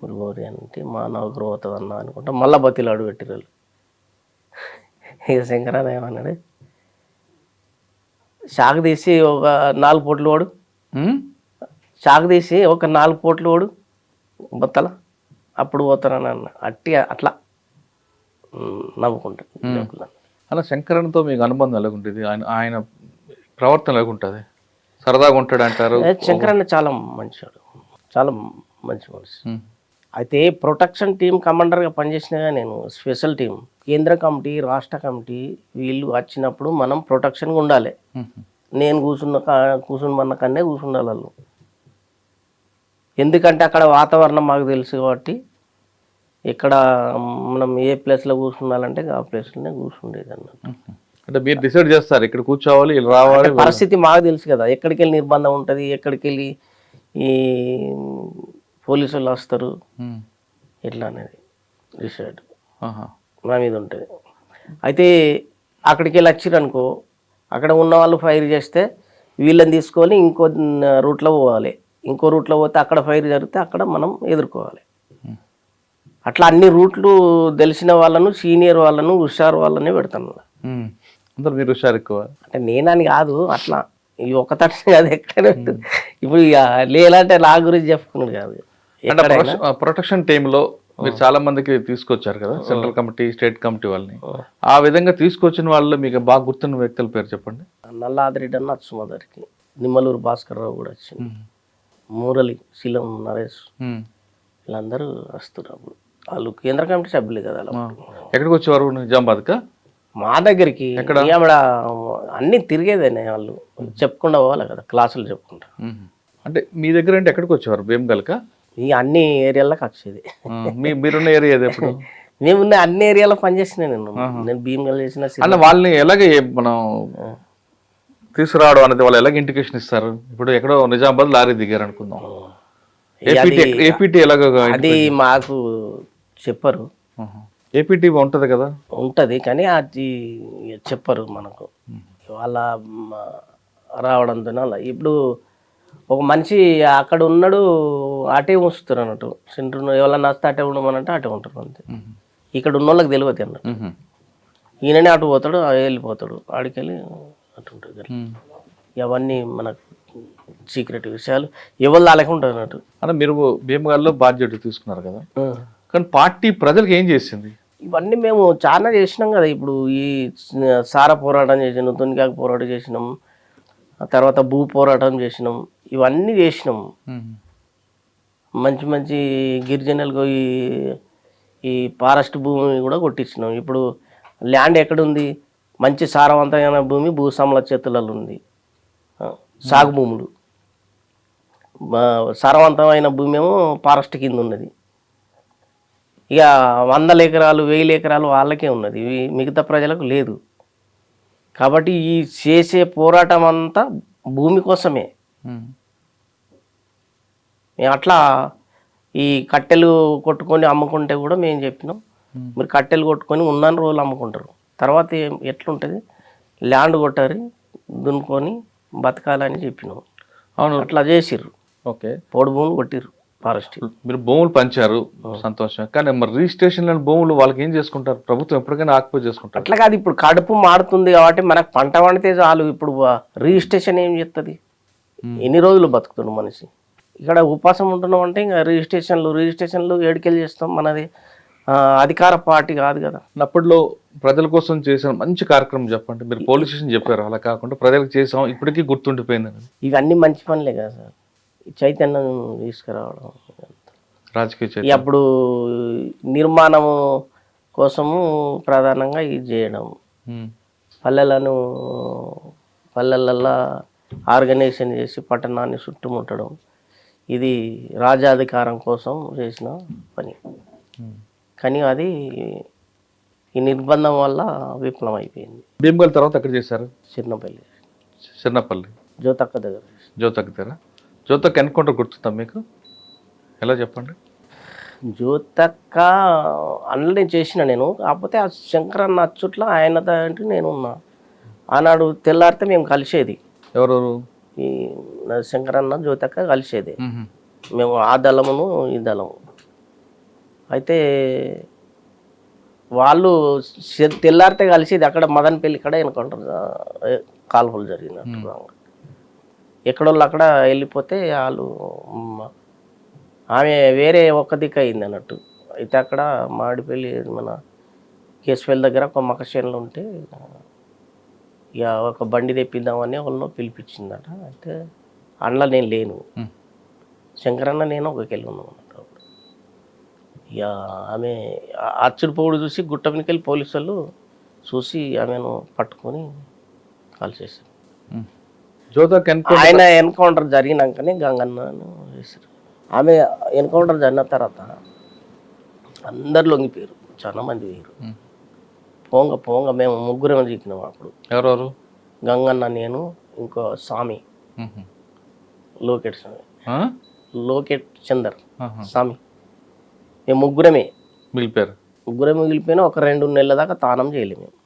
మీరు ఊరి అంటే మా నౌకరు పోతుంది అన్న అనుకుంటా మళ్ళీ బతిలాడు పెట్టిరాళ్ళు. ఇక శంకరాన్ని ఏమన్నాడు, షాక్ తీసి ఒక 4 పూటలు వాడు, షాక్ తీసి ఒక 4 పూటలు వాడు బత్తల అప్పుడు పోతానని అన్న. అట్లా నవ్వుకుంటాను. అలా శంకరన్తో మీకు అనుబంధం ఎలాగుంటుంది? ఆయన ప్రవర్తన ఎలాగుంటుంది? సరదాగా ఉంటాడు అంటారు. శంకరన్న చాలా మంచివాడు, చాలా మంచి మనిషి. అయితే ప్రొటెక్షన్ టీం కమాండర్గా పనిచేసినగా నేను. స్పెషల్ టీం, కేంద్ర కమిటీ, రాష్ట్ర కమిటీ వీళ్ళు వచ్చినప్పుడు మనం ప్రొటెక్షన్గా ఉండాలి. నేను కూర్చున్న కన్నే కూర్చుండాలి వాళ్ళు, ఎందుకంటే అక్కడ వాతావరణం మాకు తెలుసు కాబట్టి ఇక్కడ మనం ఏ ప్లేస్లో కూర్చుండాలంటే ఆ ప్లేస్లోనే కూర్చుండేది అన్నట్టు. అంటే మీరు డిసైడ్ చేస్తారు ఇక్కడ కూర్చోవాలి, ఇలా రావాలి, పరిస్థితి మాకు తెలుసు కదా, ఎక్కడికి వెళ్ళి నిర్బంధం ఉంటుంది, ఎక్కడికి వెళ్ళి ఈ పోలీసు వాళ్ళు వస్తారు, ఇట్లా అనేది డిసైడ్ మా మీద ఉంటుంది. అయితే అక్కడికి వెళ్ళి వచ్చిరనుకో, అక్కడ ఉన్న వాళ్ళు ఫైర్ చేస్తే వీళ్ళని తీసుకొని ఇంకో రూట్లో పోవాలి, ఇంకో రూట్లో పోతే అక్కడ ఫైర్ జరిగితే అక్కడ మనం ఎదుర్కోవాలి. అట్లా అన్ని రూట్లు తెలిసిన వాళ్ళను, సీనియర్ వాళ్ళను, హుషారు వాళ్ళని పెడతాను. అందరు మీరు హుషారు ఎక్కువ అంటే నేనని కాదు, అట్లా ఈ ఒక్క తట్టు కాదు ఎక్కడ ఇప్పుడు ఇక లేదంటే నా గురించి చెప్పుకున్నాడు కాదు. ప్రొటెక్షన్ టీంలో మీరు చాలా మందికి తీసుకొచ్చారు కదా, సెంట్రల్ కమిటీ, స్టేట్ కమిటీ వాళ్ళని. ఆ విధంగా తీసుకొచ్చిన వాళ్ళు మీకు బాగా గుర్తున్న వ్యక్తుల పేరు చెప్పండి. నల్లాదిరెడ్డి అన్న సుమదరికి, నిమ్మలూరు భాస్కర్ రావు కూడా వచ్చింది, మురళి, శిలం నరేష్, వీళ్ళందరూ వస్తున్నారు. వాళ్ళు కేంద్ర కమిటీ సభ్యులు కదా. ఎక్కడికి వచ్చేవారు? నిజామాబాద్కా? మా దగ్గరికి ఆవిడ అన్ని తిరిగేదేనే, వాళ్ళు చెప్పుకుండా పోవాలి కదా, క్లాసులు చెప్పుకుంటా. అంటే మీ దగ్గర అంటే ఎక్కడికి వచ్చేవారు? భీమగల్కా? ఈ అన్ని ఏరియాలకు వచ్చేది. మీరున్న ఏరియా ఎప్పుడు? మేమున్న అన్ని ఏరియాలో పనిచేసిన నేను భీమగల్ చేసిన. అంటే వాళ్ళని ఎలాగే మనం తీసుకురావడం అనేది, వాళ్ళు ఎలాగ ఇండికేషన్ ఇస్తారు? ఇప్పుడు ఎక్కడో నిజామాబాద్ లారీ దిగారు అనుకుందాం, ఏపీటీ ఎలాగ అది మాకు చెప్పరు. ఏపీటీ ఉంటుంది కదా, ఉంటుంది కానీ అది చెప్పరు మనకు. వాళ్ళ రావడంతో అలా ఇప్పుడు ఒక మనిషి అక్కడ ఉన్నాడు, అటే ఉంచుతారు అన్నట్టు. సెంటర్ ఎవరన్నా వస్తే అటే ఉండమనంటే అటే ఉంటారు అంతే. ఇక్కడ ఉన్న వాళ్ళకి తెలియదు అన్నట్టు. ఈయననే అటు పోతాడు, వెళ్ళిపోతాడు, ఆడికి వెళ్ళి అటు ఉంటుంది. అవన్నీ మనకు సీక్రెట్ విషయాలు ఎవరు అలాగే ఉంటుంది అన్నట్టు. అంటే మీరు భీమగల్లో బాధ్యత తీసుకున్నారు కదా, కానీ పార్టీ ప్రజలకు ఏం చేసింది? ఇవన్నీ మేము చాలా చేసినాం కదా. ఇప్పుడు ఈ సారా పోరాటం చేసినాం, తునికాకు పోరాటం చేసినాం, ఆ తర్వాత భూ పోరాటం చేసినాం, ఇవన్నీ చేసినాం. మంచి మంచి గిరిజనులకు ఈ ఫారెస్ట్ భూమి కూడా కొట్టించినాం. ఇప్పుడు ల్యాండ్ ఎక్కడుంది? మంచి సారవంతమైన భూమి భూస్వాముల చేతులలో ఉంది. సాగు భూములు, సారవంతమైన భూమి ఏమో ఫారెస్ట్ కింద ఉన్నది. ఇక 100 ఎకరాలు 1000 ఎకరాలు వాళ్ళకే ఉన్నది, మిగతా ప్రజలకు లేదు. కాబట్టి ఈ చేసే పోరాటం అంతా భూమి కోసమే. మేము అట్లా ఈ కట్టెలు కొట్టుకొని అమ్ముకుంటే కూడా మేము చెప్పినాం, మీరు కట్టెలు కొట్టుకొని ఉన్న రోజులు అమ్ముకుంటారు, తర్వాత ఎట్లుంటుంది, ల్యాండ్ కొట్టారు, దున్నుకొని బతకాలని చెప్పినాం. అవును. అట్లా చేసిర్రు, ఓకే. పోడు భూములు కొట్టిర్రు ఫారెస్ట్. మీరు భూములు పంచారు, సంతోషం. కానీ మరి రిజిస్ట్రేషన్ లేని భూములు వాళ్ళకి ఏం చేసుకుంటారు? ప్రభుత్వం ఎప్పటికైనా ఆక్యుపై చేసుకుంటారు. అట్లా కాదు, ఇప్పుడు కడుపు మారుతుంది కాబట్టి మనకు పంట పండితే చాలు. ఇప్పుడు రిజిస్ట్రేషన్ ఏం చేస్తుంది? ఎన్ని రోజులు బతుకుతుంది మనిషి? ఇక్కడ ఉపాసం ఉంటున్నాం అంటే ఇంకా రిజిస్ట్రేషన్లు ఏడికెళ్ళి చేస్తాం? మనది అధికార పార్టీ కాదు కదా. అప్పట్లో ప్రజల కోసం చేసిన మంచి కార్యక్రమం చెప్పండి. మీరు పోలీస్ స్టేషన్ చెప్పారు, అలా కాకుండా ప్రజలకు చేసాం, ఇప్పటికీ గుర్తుండిపోయింది అని. ఇవన్నీ మంచి పనులే కదా సార్. ఈ చైతన్యం తీసుకురావడం, రాజకీయ ఈ అప్పుడు నిర్మాణము కోసము ప్రధానంగా ఇది చేయడం, పల్లెలల్లో ఆర్గనైజేషన్ చేసి పట్టణాన్ని చుట్టుముట్టడం, ఇది రాజాధికారం కోసం చేసిన పని. కానీ అది ఈ నిర్బంధం వల్ల విఫలం అయిపోయింది. భీమగల్ తర్వాత ఎక్కడ చేశారు? చిన్నపల్లి జ్యోతక్క దగ్గర. జ్యోతక్క ఎన్కౌంటర్ గుర్తుందా మీకు? ఎలా చెప్పండి. జ్యోతక్క అందులో నేను చేసిన, నేను కాకపోతే ఆ శంకరన్న అచ్చుట్ల ఆయన అంటే నేను ఉన్నా. ఆనాడు తెల్లారితే మేము కలిసేది. ఎవరెవరు? ఈ శంకరన్న జ్యోతక్క కలిసేది. మేము ఆ దళమును ఈ దళము. అయితే వాళ్ళు తెల్లారితే కలిసేది. అక్కడ మదనపల్లి ఇక్కడ ఎన్కౌంటర్ కాల్పులు జరిగినట్టు. ఎక్కడోళ్ళు అక్కడ వెళ్ళిపోతే వాళ్ళు, ఆమె వేరే ఒక్క దిక్కు అయింది అన్నట్టు. అయితే అక్కడ మాడిపల్లి మన కేసుపల్లి దగ్గర ఒక మకశేన్లు ఉంటే ఇక ఒక బండి తెప్పిద్దామని వాళ్ళను పిలిపించిందట. అయితే అందులో నేను లేను, శంకరన్న నేను ఒకకెళ్ళి ఉన్నాం అన్నట్టు. ఇక ఆమె అచ్చుడు పోడు చూసి గుట్ట మీదకెళ్ళి పోలీసు వాళ్ళు చూసి ఆమెను పట్టుకొని కాల్ చేశారు. ఆయన ఎన్కౌంటర్ జరిగినాకనే గంగన్నను వేశారు. ఆమె ఎన్కౌంటర్ జరిగిన తర్వాత అందరు లొంగిపోయారు, చాలా మంది వేయరు. పోంగ మేము ముగ్గురేమో చిక్కినాం అప్పుడు. ఎవరెవరు? గంగన్న, నేను, ఇంకో స్వామి, లోకేట్ చందర్, స్వామి, మేము ముగ్గురమే మిగిలిపోయినా. ఒక 2 నెలల దాకా తానం చేయలేము మేము.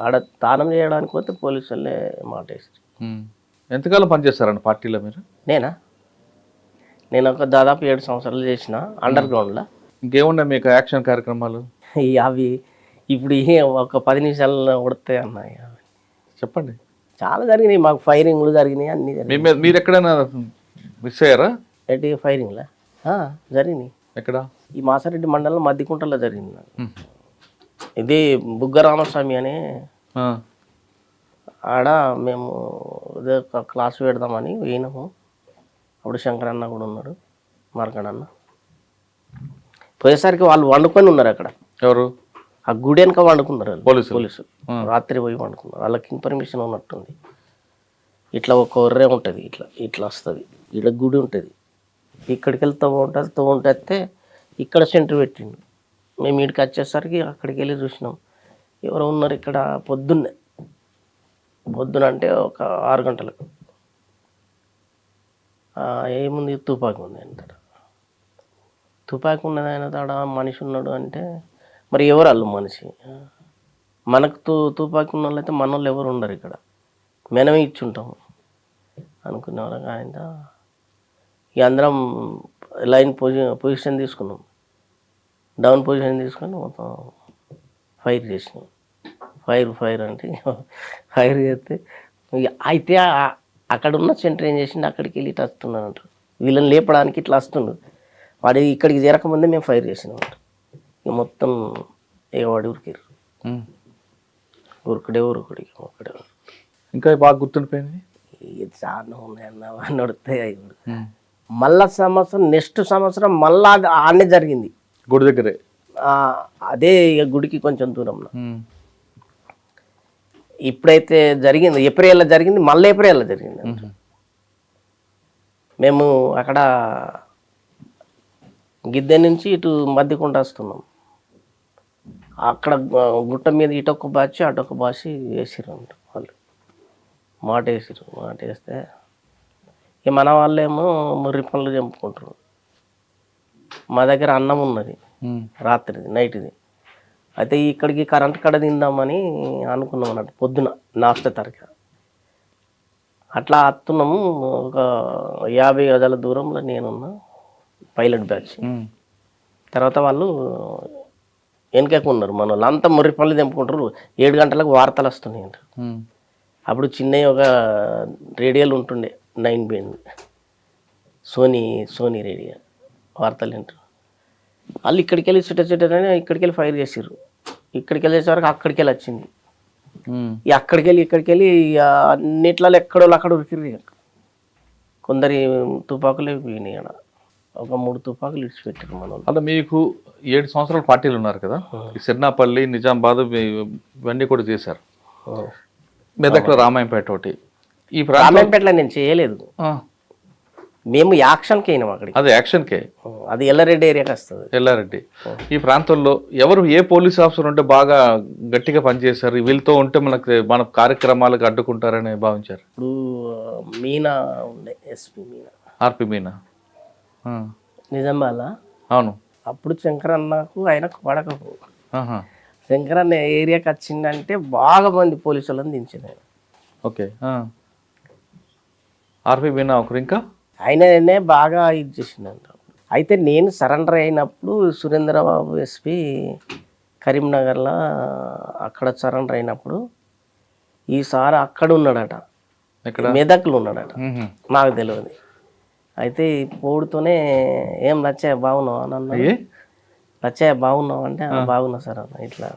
ఆడ తానం చేయడానికి పోతే పోలీసు వాళ్ళే మాట వేసారు. ఎంతకాలం పనిచేస్తారండి పార్టీలో మీరు? నేను ఒక దాదాపు 7 సంవత్సరాలు చేసిన అండర్ గ్రౌండ్లో. ఇంకేమున్నాయి మీకు యాక్షన్ కార్యక్రమాలు? అవి ఇప్పుడు ఒక 10 నిమిషాల్లో ఉడతాయి అన్నాయి. చెప్పండి. చాలా జరిగినాయి మాకు, ఫైరింగ్లు జరిగినాయి, అన్ని జరిగినాయి. మీరు ఎక్కడైనా మిస్ అయ్యారా? ఏంటి ఫైరింగ్లా? జరిగినాయి. ఎక్కడ? ఈ మాసారెడ్డి మండలం మద్దికుంటలో జరిగింది. ఇది బుగ్గ రామస్వామి అని, ఆడ మేము ఒక క్లాస్ పెడదామని పోయినాము. అప్పుడు శంకరన్న కూడా ఉన్నాడు, మార్కండన్న. పోయేసరికి వాళ్ళు వండుకొని ఉన్నారు అక్కడ. ఎవరు? ఆ గుడి వెనక వండుకున్నారు పోలీసులు. రాత్రి పోయి వండుకున్నారు. వాళ్ళకి ఇన్ఫర్మేషన్ ఉన్నట్టుంది. ఇట్లా ఒక ఒర్రే ఉంటుంది, ఇట్లా వస్తుంది, ఇక్కడ గుడి ఉంటుంది, ఇక్కడికి వెళ్తూ ఉంటుంది. ఇక్కడ సెంటర్ పెట్టిండు. మేము ఇక్కడికి వచ్చేసరికి అక్కడికి వెళ్ళి చూసినాం, ఎవరో ఉన్నారు ఇక్కడ. పొద్దున అంటే ఒక 6 గంటలకు. ఏముంది, తుపాకి ఉంది అంటాడు. తుపాకి ఉన్నది ఆయన తాడ, మనిషి ఉన్నాడు అంటే మరి ఎవరు వాళ్ళు మనిషి? మనకు తుపాకి ఉన్న వాళ్ళు అయితే మన వాళ్ళు ఎవరు ఉండరు ఇక్కడ, మనమే ఇచ్చుంటాము అనుకునేవాళ్ళం. ఆయన ఇక అందరం లైన్ పొజిషన్ తీసుకున్నాం, డౌన్ పొజిషన్ తీసుకొని మొత్తం ఫైర్ చేసినాం. ఫైర్ అంటే ఫైర్ చేస్తే అయితే అక్కడ ఉన్న సెంటర్ ఏం చేసిండు, అక్కడికి వెళ్ళి ఇట్లా వస్తున్నాడు అంట. వీళ్ళని లేపడానికి ఇట్లా వస్తుండు. వాడు ఇక్కడికి చేరకముందే మేము ఫైర్ చేసినాం అంట. ఇక మొత్తం వాడు ఉరికిరు, ఉరుకుడే. ఇంకా బాగా గుర్తుండిపోయింది. చాలా ఉన్నాయన్న నడుస్తాయి అవి. మళ్ళా నెక్స్ట్ సంవత్సరం మళ్ళా ఆడనే జరిగింది, గుడి దగ్గరే. అదే ఇక గుడికి కొంచెం దూరంలో. ఇప్పుడైతే జరిగింది ఏప్రిల్లో జరిగింది, మళ్ళీ ఏప్రిల్లో జరిగింది. మేము అక్కడ గిద్దె నుంచి ఇటు మధ్యకుంట వస్తున్నాం. అక్కడ గుట్ట మీద ఇటొక్క బాచి అటొక్క బాచి వేసిరు అంట. వాళ్ళు మాట వేస్తే ఇక మన వాళ్ళేమో ముర్రి పనులు చంపుకుంటారు. మా దగ్గర అన్నం ఉన్నది, రాత్రిది నైట్ది. అయితే ఇక్కడికి కరెంట్ కడ తిందామని అనుకున్నాం అన్నట్టు పొద్దున నాస్తా తరగ అట్లా వస్తున్నాము. ఒక 50 గజాల దూరంలో నేనున్నా పైలట్ బ్యాచ్. తర్వాత వాళ్ళు వెనకకు ఉన్నారు, మన వాళ్ళు అంతా ముర్రిపల్లి తెంపుకుంటారు. 7 గంటలకు వార్తలు వస్తున్నాయి అంట. అప్పుడు చిన్నవి ఒక రేడియోలు ఉంటుండే 9 బిన్ సోనీ రేడియో వార్తలు వింటారు. వాళ్ళు ఇక్కడికి వెళ్ళి చుట్టని ఇక్కడికి వెళ్ళి ఫైర్ చేసారు. ఇక్కడికి వెళ్ళేసరికి అక్కడికి వెళ్ళి వచ్చింది. అక్కడికి వెళ్ళి అన్నిట్లలో ఎక్కడో అక్కడ ఉరికిరు. కొందరి తుపాకులే పోయినాయి. అక్కడ ఒక 3 తుపాకులు ఇడిచిపెట్టారు మన వాళ్ళు. అలా మీకు 7 సంవత్సరాల పార్టీలు ఉన్నారు కదా, ఈ సిర్నాపల్లి, నిజామాబాద్ ఇవన్నీ కూడా చేశారు. మెదక్లో రామాయంపేట ఒకటి. ఈ రామాయంపేటలో నేను చేయలేదు, మేము యాక్షన్కి అయినాం అక్కడికి. అదే యాక్షన్కే, అది ఎల్లారెడ్డి ఏరియాకి వస్తుంది. ఎల్లారెడ్డి. ఈ ప్రాంతంలో ఎవరు ఏ పోలీస్ ఆఫీసర్ ఉంటే బాగా గట్టిగా పనిచేశారు, వీళ్ళతో ఉంటే మన కార్యక్రమాలకు అడ్డుకుంటారని భావించారు? ఇప్పుడు మీనా ఉండే, ఎస్పీ మీనా, ఆర్పి మీనా. నిజామాబాద్. అవును. అప్పుడు శంకరన్నకు ఆయనకు పడకపో, శంకరన్న ఏరియాకి వచ్చిందంటే బాగా మంది పోలీసు వాళ్ళని దించింది ఆయన. ఓకే. ఆర్పి మీనా ఒకరు, ఇంకా ఆయననే బాగా ఇది చేసిందంట. అయితే నేను సరెండర్ అయినప్పుడు సురేంద్రబాబు ఎస్పీ కరీంనగర్లో అక్కడ సరెండర్ అయినప్పుడు ఈసారి అక్కడ ఉన్నాడట, మెదక్లో ఉన్నాడట, నాకు తెలియదు. అయితే పోడుతోనే ఏం లచ్చయ్య బాగున్నావు అని అన్నాడు. లచ్చయ్య బాగున్నావు అంటే బాగున్నా సార్ అన్న. ఇట్లా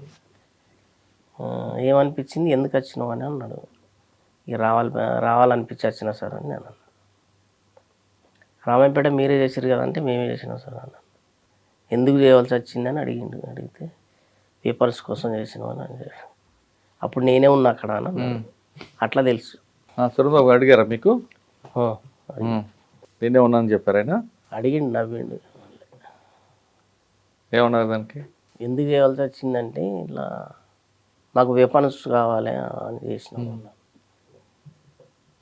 ఏమనిపించింది, ఎందుకు వచ్చినావు అని అన్నాడు. ఇక రావాలనిపించి వచ్చినా సార్ అని నేను అన్నా. రామాయంపేట మీరే చేసారు కదంటే మేమే చేసినాం సార్ అన్న. ఎందుకు చేయవలసి వచ్చిందని అడిగితే పేపర్స్ కోసం చేసినామని అని చెప్పి, అప్పుడు నేనే ఉన్నా అక్కడ అని అట్లా తెలుసు. సురేంద్రబాబు అడిగారా మీకు? నేనే ఉన్నాను చెప్పారు ఆయన? అడిగిండు, నవ్విండు. ఏమన్నారు దానికి? ఎందుకు చేయవలసి వచ్చిందంటే ఇట్లా మాకు వెపన్స్ కావాలి అని చేసినాం.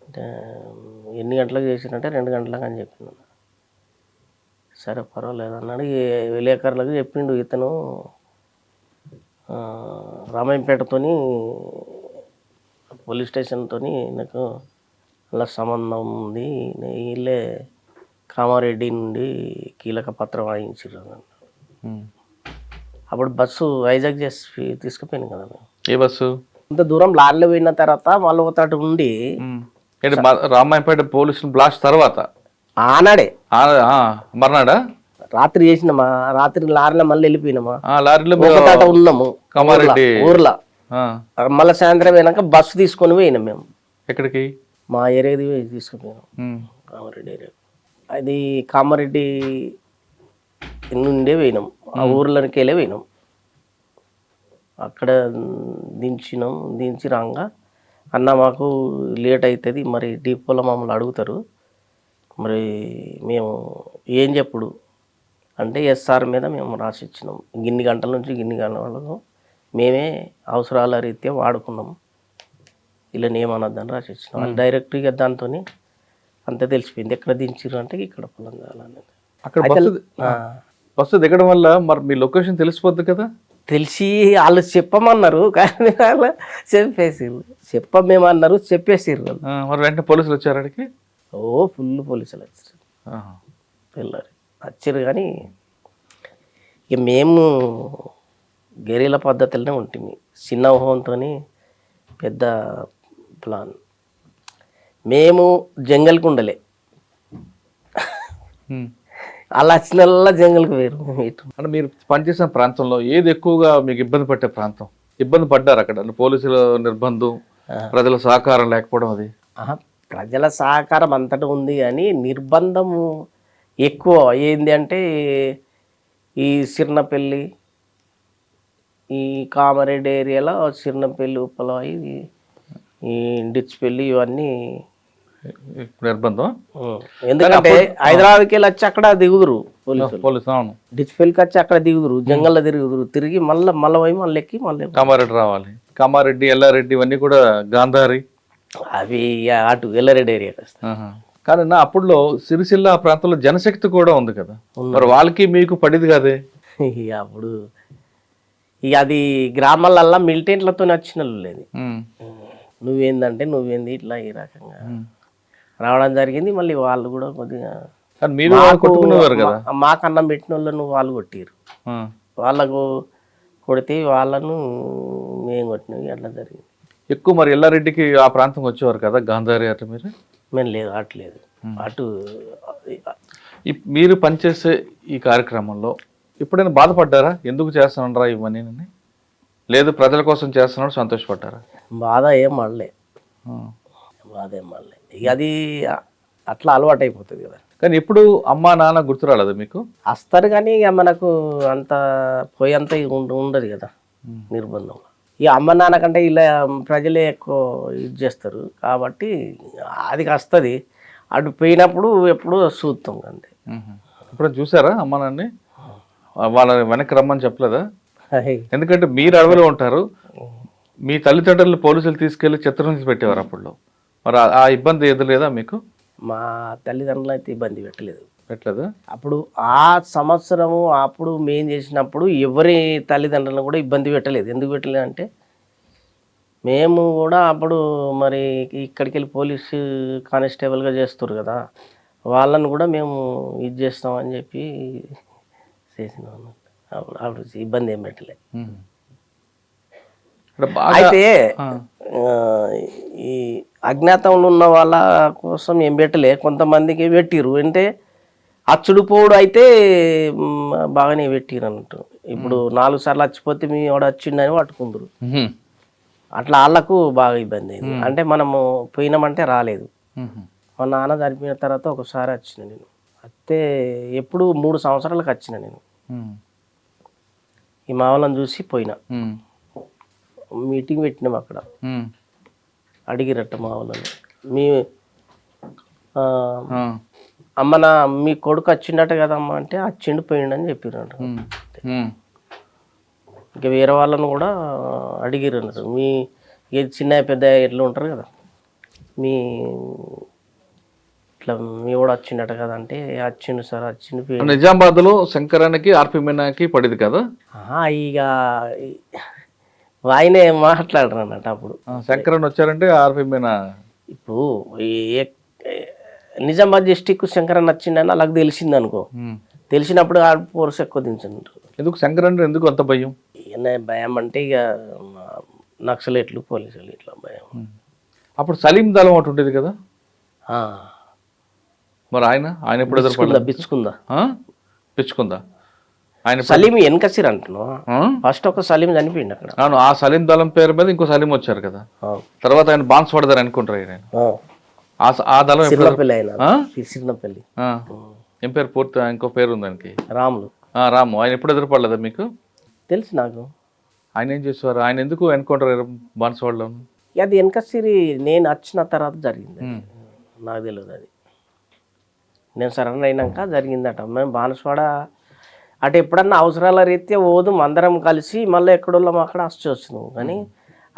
అంటే ఎన్ని గంటలకు చేసినట్టే 2 గంటలకు అని చెప్పిండు. సరే పర్వాలేదు అన్నాడు. విలేకరులకు చెప్పిండు, ఇతను రామాయంపేటతోని పోలీస్ స్టేషన్తో నాకు అలా సంబంధం ఉంది, వీళ్ళే కామారెడ్డి నుండి కీలక పత్రం వాయించారు. అప్పుడు బస్సు వైజాగ్ చేసి తీసుకుపోయింది కదా మేము. ఏ బస్సు? ఇంత దూరం లారీలో పోయిన తర్వాత మళ్ళీ ఒకటి ఉండి రామాయంపేట పోలీసులు బ్లాస్ట్ తర్వాత ఆనాడే మర్నాడా రాత్రి చేసినామా, రాత్రి లారీలో మళ్ళీ వెళ్ళిపోయినామా, లారీలో ఉన్నాము కామారెడ్డి ఊర్లో. మళ్ళీ సాయంత్రం అయినాక బస్సు తీసుకొని పోయినాం మేము. ఎక్కడికి? మా ఏరియాది తీసుకుపోయినాం, కామారెడ్డి ఏరియా. అది కామారెడ్డి నుండే పోయినాం, ఆ ఊర్లోకి వెళ్ళే పోయినాం. అక్కడ దించి రాగా, అన్న మాకు లేట్ అవుతుంది, మరి డిపోలో మమ్మల్ని అడుగుతారు, మరి మేము ఏం చెప్పుడు అంటే ఎస్ఆర్ మీద మేము రాసి ఇచ్చినాం. గిన్ని గంటల నుంచి గిన్ని గంటల వరకు మేమే అవసరాల రీత్యా వాడుకున్నాం, ఇలా ఏమన్నదని రాసి ఇచ్చినాం. డైరెక్ట్గా దాంతో అంతే తెలిసిపోయింది. ఎక్కడ దించారు అంటే ఇక్కడ పొలం కావాలని. అక్కడ బస్సు దిగడం వల్ల మరి మీ లొకేషన్ తెలిసిపోద్ది కదా? తెలిసి వాళ్ళు చెప్పమన్నారు, కానీ వాళ్ళు చెప్పేసారు. చెప్పమేమన్నారు, చెప్పేసారు. మరి వెంటనే పోలీసులు వచ్చారు అక్కడికి? ఫుల్ పోలీసులు వచ్చారు, వెళ్ళారు వచ్చారు. కానీ ఇక మేము గెరీల పద్ధతులనే ఉంటుంది, చిన్న ఊహంతో పెద్ద ప్లాన్. మేము జంగల్కి ఉండలే, అలా వచ్చిన జంగల్కి వేరు. అంటే మీరు పనిచేసిన ప్రాంతంలో ఏది ఎక్కువగా మీకు ఇబ్బంది పట్టే ప్రాంతం? ఇబ్బంది పడ్డారు అక్కడ? పోలీసుల నిర్బంధం, ప్రజల సహకారం లేకపోవడం? అది ప్రజల సహకారం అంతటా ఉంది, కానీ నిర్బంధము ఎక్కువ ఏంది అంటే ఈ సిర్నపల్లి, ఈ కామారెడ్డి ఏరియాలో సిర్నపల్లి, ఉప్పలవాయి, ఈ డిచ్పల్లి ఇవన్నీ నిర్బంధం. ఎందుకంటే హైదరాబాద్కి వెళ్ళి వచ్చి అక్కడ దిగుదురు పోలీసు, డిచ్పల్లికి వచ్చి అక్కడ దిగుదురు, జంగల్లో తిరుగుదురు, తిరిగి మళ్ళీ పోయి మళ్ళీ ఎక్కి మళ్ళీ కామారెడ్డి రావాలి. కామారెడ్డి, ఎల్లారెడ్డి ఇవన్నీ కూడా గాంధారి, అవి అటు ఎల్లారెడ్డి ఏరియాకి వస్తాయి. కానీ అప్పుడులో సిరిసిల్ల ఆ ప్రాంతంలో జనశక్తి కూడా ఉంది కదా, మరి వాళ్ళకి మీకు పడిది కదే? అప్పుడు ఇక అది గ్రామాలల్లో మిలిటెంట్లతో వచ్చిన లేదు. ఉమ్. నువ్వేందంటే నువ్వేంది ఇట్లా ఈ రకంగా రావడం జరిగింది. మళ్ళీ వాళ్ళు కూడా కొద్దిగా కానీ మీరు కొట్టుకునేవారు కదా. మాకు అన్నం పెట్టిన వాళ్ళను వాళ్ళు కొట్టిరు, ఆ. వాళ్ళకు కొడితే వాళ్ళను మేము కొట్టినవి అట్లా జరిగింది. ఎక్కువ మరి ఎల్లారెడ్డికి ఆ ప్రాంతం వచ్చేవారు కదా, గాంధారి అట్లా మీరు? మేము లేదు అట్లేదు అటు. మీరు పనిచేసే ఈ కార్యక్రమంలో ఎప్పుడైనా బాధపడ్డారా? ఎందుకు చేస్తున్నారా ఇవన్నీ? లేదు ప్రజల కోసం చేస్తున్నాడు సంతోషపడ్డారా? బాధ ఏం మళ్ళీ, బాధ ఏం మళ్ళీ. ఇక అది అట్లా అలవాటు అయిపోతుంది కదా. కానీ ఎప్పుడు అమ్మా నాన్న గుర్తురాలేదు మీకు? వస్తారు కానీ ఇక మనకు అంత పోయేంత ఉండదు కదా నిర్బంధం. ఇక అమ్మ నాన్న కంటే ఇలా ప్రజలే ఎక్కువ ఇది చేస్తారు కాబట్టి అది వస్తుంది. అటు పోయినప్పుడు ఎప్పుడు చూస్తాం అంతే. ఇప్పుడు చూసారా అమ్మా నాన్ని? వాళ్ళ వెనక్కి రమ్మని చెప్పలేదా? ఎందుకంటే మీరు అడవిలో ఉంటారు, మీ తల్లిదండ్రులు పోలీసులు తీసుకెళ్లి చిత్రం పెట్టేవారు అప్పుడు. మరి ఆ ఇబ్బంది ఎదురులేదా మీకు? మా తల్లిదండ్రులు అయితే ఇబ్బంది పెట్టలేదు. అప్పుడు ఆ సంవత్సరము అప్పుడు మేం చేసినప్పుడు ఎవరి తల్లిదండ్రులను కూడా ఇబ్బంది పెట్టలేదు. ఎందుకు పెట్టలేదు అంటే మేము కూడా అప్పుడు మరి ఇక్కడికి వెళ్ళి పోలీసు కానిస్టేబుల్గా చేస్తారు కదా, వాళ్ళని కూడా మేము ఇది చేస్తామని చెప్పి చేసినాం. అప్పుడు ఇబ్బంది ఏం పెట్టలే. అయితే ఈ అజ్ఞాతంలో ఉన్న వాళ్ళ కోసం ఏం పెట్టలే, కొంతమందికి పెట్టిరు. అంటే అచ్చుడుపోడు అయితే బాగానే పెట్టిరు అన్నట్టు. ఇప్పుడు 4 సార్లు వచ్చిపోతే మీ వాడు వచ్చిండని పట్టుకుందరు. అట్లా వాళ్ళకు బాగా ఇబ్బంది అయింది. అంటే మనము పోయినామంటే రాలేదు. మా నాన్న చనిపోయిన తర్వాత ఒకసారి వచ్చిన నేను. అయితే ఎప్పుడు 3 సంవత్సరాలకు వచ్చిన నేను. ఈ మా వాళ్ళని చూసి పోయినా. మీటింగ్ పెట్టినాం అక్కడ. అడిగిరట్ట మా వాళ్ళని, మీ అమ్మ నా మీ కొడుకు వచ్చిండట కదమ్మా అంటే వచ్చిండు పోయిండు అని చెప్పిరంట. ఇంకా వేరే వాళ్ళని కూడా అడిగిరు అన్నారు. మీ చిన్న పెద్ద ఎట్లా ఉంటారు కదా, మీ ఇట్లా మీ కూడా వచ్చిండట కదా అంటే వచ్చిండు సార్ వచ్చిండు. నిజామాబాద్లో శంకరానికి ఆర్పి మీనాకి పడింది కదా. ఇక ఆయనే మాట్లాడరు అన్నట్టు. అప్పుడు శంకరన్ వచ్చారంటే ఆర్పి మీనా. ఇప్పుడు నిజామాబాద్ డిస్టిక్ శంకరన్ వచ్చిండని అలాగ తెలిసింది అనుకో, తెలిసినప్పుడు ఆ ఫోర్స్ ఎక్కువ దించండి. ఎందుకు శంకరన్ ఎందుకు అంత భయం? భయం అంటే ఇక నక్సలెట్లు పోలీసులు ఇట్లా భయం. అప్పుడు సలీం దళం ఒకటి ఉండేది కదా, మరి ఆయన ఎప్పుడు ఎదుర్కొందా? పిచ్చుకుందా ఆయన? సలీం వెనకసిరు అంటున్నావు. ఫస్ట్ ఒక సలీం చనిపోయింది అక్కడ. అవును, ఆ సలీం దళం పేరు మీద ఇంకో సలీం వచ్చారు కదా, తర్వాత ఆయన బాన్స్ పడతారు అనుకుంటారు. ఆయన ఆ దళం సిరినపల్లి అయినా సిరినపల్లి ఏం పేరు పూర్తి? ఇంకో పేరు ఉంది దానికి, రాములు. రాము. ఆయన ఎప్పుడు ఎదురుపడలేదా మీకు? తెలుసు నాకు. ఆయన ఏం చేసేవారు? ఆయన ఎందుకు ఎన్కౌంటర్ బాన్స్వాడలో? అది వెనకసిరి నేను వచ్చిన తర్వాత జరిగింది, నాకు తెలియదు. అది నేను సరెండర్ అయినాక జరిగిందట. మేము బాన్స్వాడ అటు ఎప్పుడన్నా అవసరాల రీత్యా పోదు అందరం కలిసి మళ్ళీ ఎక్కడోళ్ళం అక్కడ వచ్చినాం. కానీ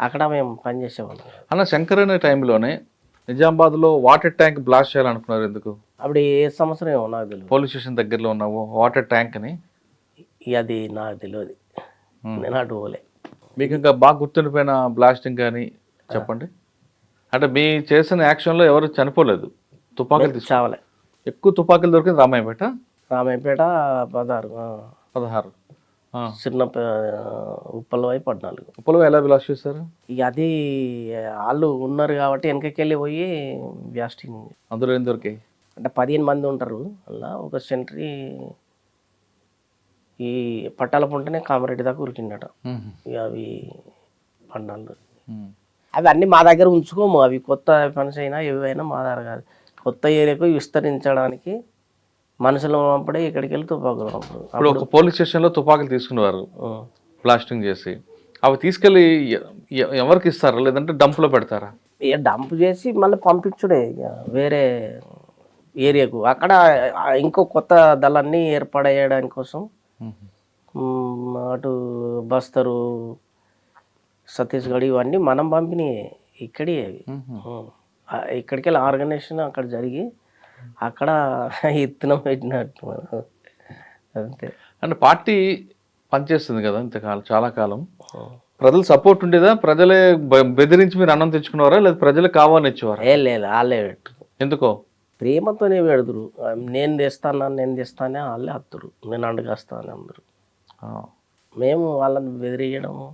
అక్కడ మేము పనిచేసేవాళ్ళం. అన్న శంకర్ అనే టైంలోనే నిజామాబాద్లో వాటర్ ట్యాంక్ బ్లాస్ట్ చేయాలనుకున్నారు. ఎందుకు? అప్పుడు ఏ సంవత్సరం ఏమో నాకు తెలియదు. పోలీస్ స్టేషన్ దగ్గరలో ఉన్న వాటర్ ట్యాంక్ అని. అది నాకు తెలియదు, నేను అటు పోలే. మీకు ఇంకా బాగా గుర్తుండిపోయిన బ్లాస్టింగ్ కానీ చెప్పండి. అంటే మీ చేసిన యాక్షన్లో ఎవరు చనిపోలేదు, తుపాకులు చావలే. ఎక్కువ తుపాకులు దొరికింది రామాయపేట 16, చిన్న ఉప్పలవై 14. ఉప్పలవై ఎలా బ్లాస్ట్ చేశారు? ఇక అది వాళ్ళు ఉన్నారు కాబట్టి వెనకకెళ్ళి పోయి బ్లాస్టింగ్. అందులో ఏం దొరికాయి అంటే 15 మంది ఉంటారు అలా. ఒక సెంట్రీ ఈ పట్టాల పుంటనే కామారెడ్డి దాకా ఉరికిండట. ఇక అవి పండాలు అవి అన్నీ మా దగ్గర ఉంచుకోము. అవి కొత్త పని అయినా ఏవైనా మా దగ్గర కాదు. కొత్త ఏరియాకు విస్తరించడానికి మనుషులు అప్పుడే ఇక్కడికి వెళ్ళి తుపాకులు. ఇప్పుడు ఒక పోలీస్ స్టేషన్లో తుపాకులు తీసుకునేవారు బ్లాస్టింగ్ చేసి, అవి తీసుకెళ్ళి ఎవరికి ఇస్తారా లేదంటే డంప్లో పెడతారా? ఇక డంప్ చేసి మళ్ళీ పంపించుడే ఇక వేరే ఏరియాకు. అక్కడ ఇంకో కొత్త దళాన్ని ఏర్పడేయడానికి కోసం అటు బస్తరు, ఛత్తీస్గఢ్ ఇవన్నీ మనం పంపిణీ ఇక్కడే. ఇక్కడికి వెళ్ళి ఆర్గనైజేషన్ అక్కడ జరిగి అక్కడ ఇత్తనం పెట్టినట్టు అంతే. అంటే పార్టీ పనిచేస్తుంది కదా ఇంతకాలం, చాలా కాలం. ప్రజలు సపోర్ట్ ఉండేదా? ప్రజలే బెదిరించి మీరు అన్నం తెచ్చుకున్నారా, లేదా ప్రజలే కావాలని ఇచ్చేవారా? లేదు వాళ్ళే పెట్టరు, ఎందుకో ప్రేమతోనే పెడదురు. నేను తెస్తానే వాళ్ళే వస్తారు, నేను అండగాస్తాను అందరు. ఆ. మేము వాళ్ళని బెదిరియడము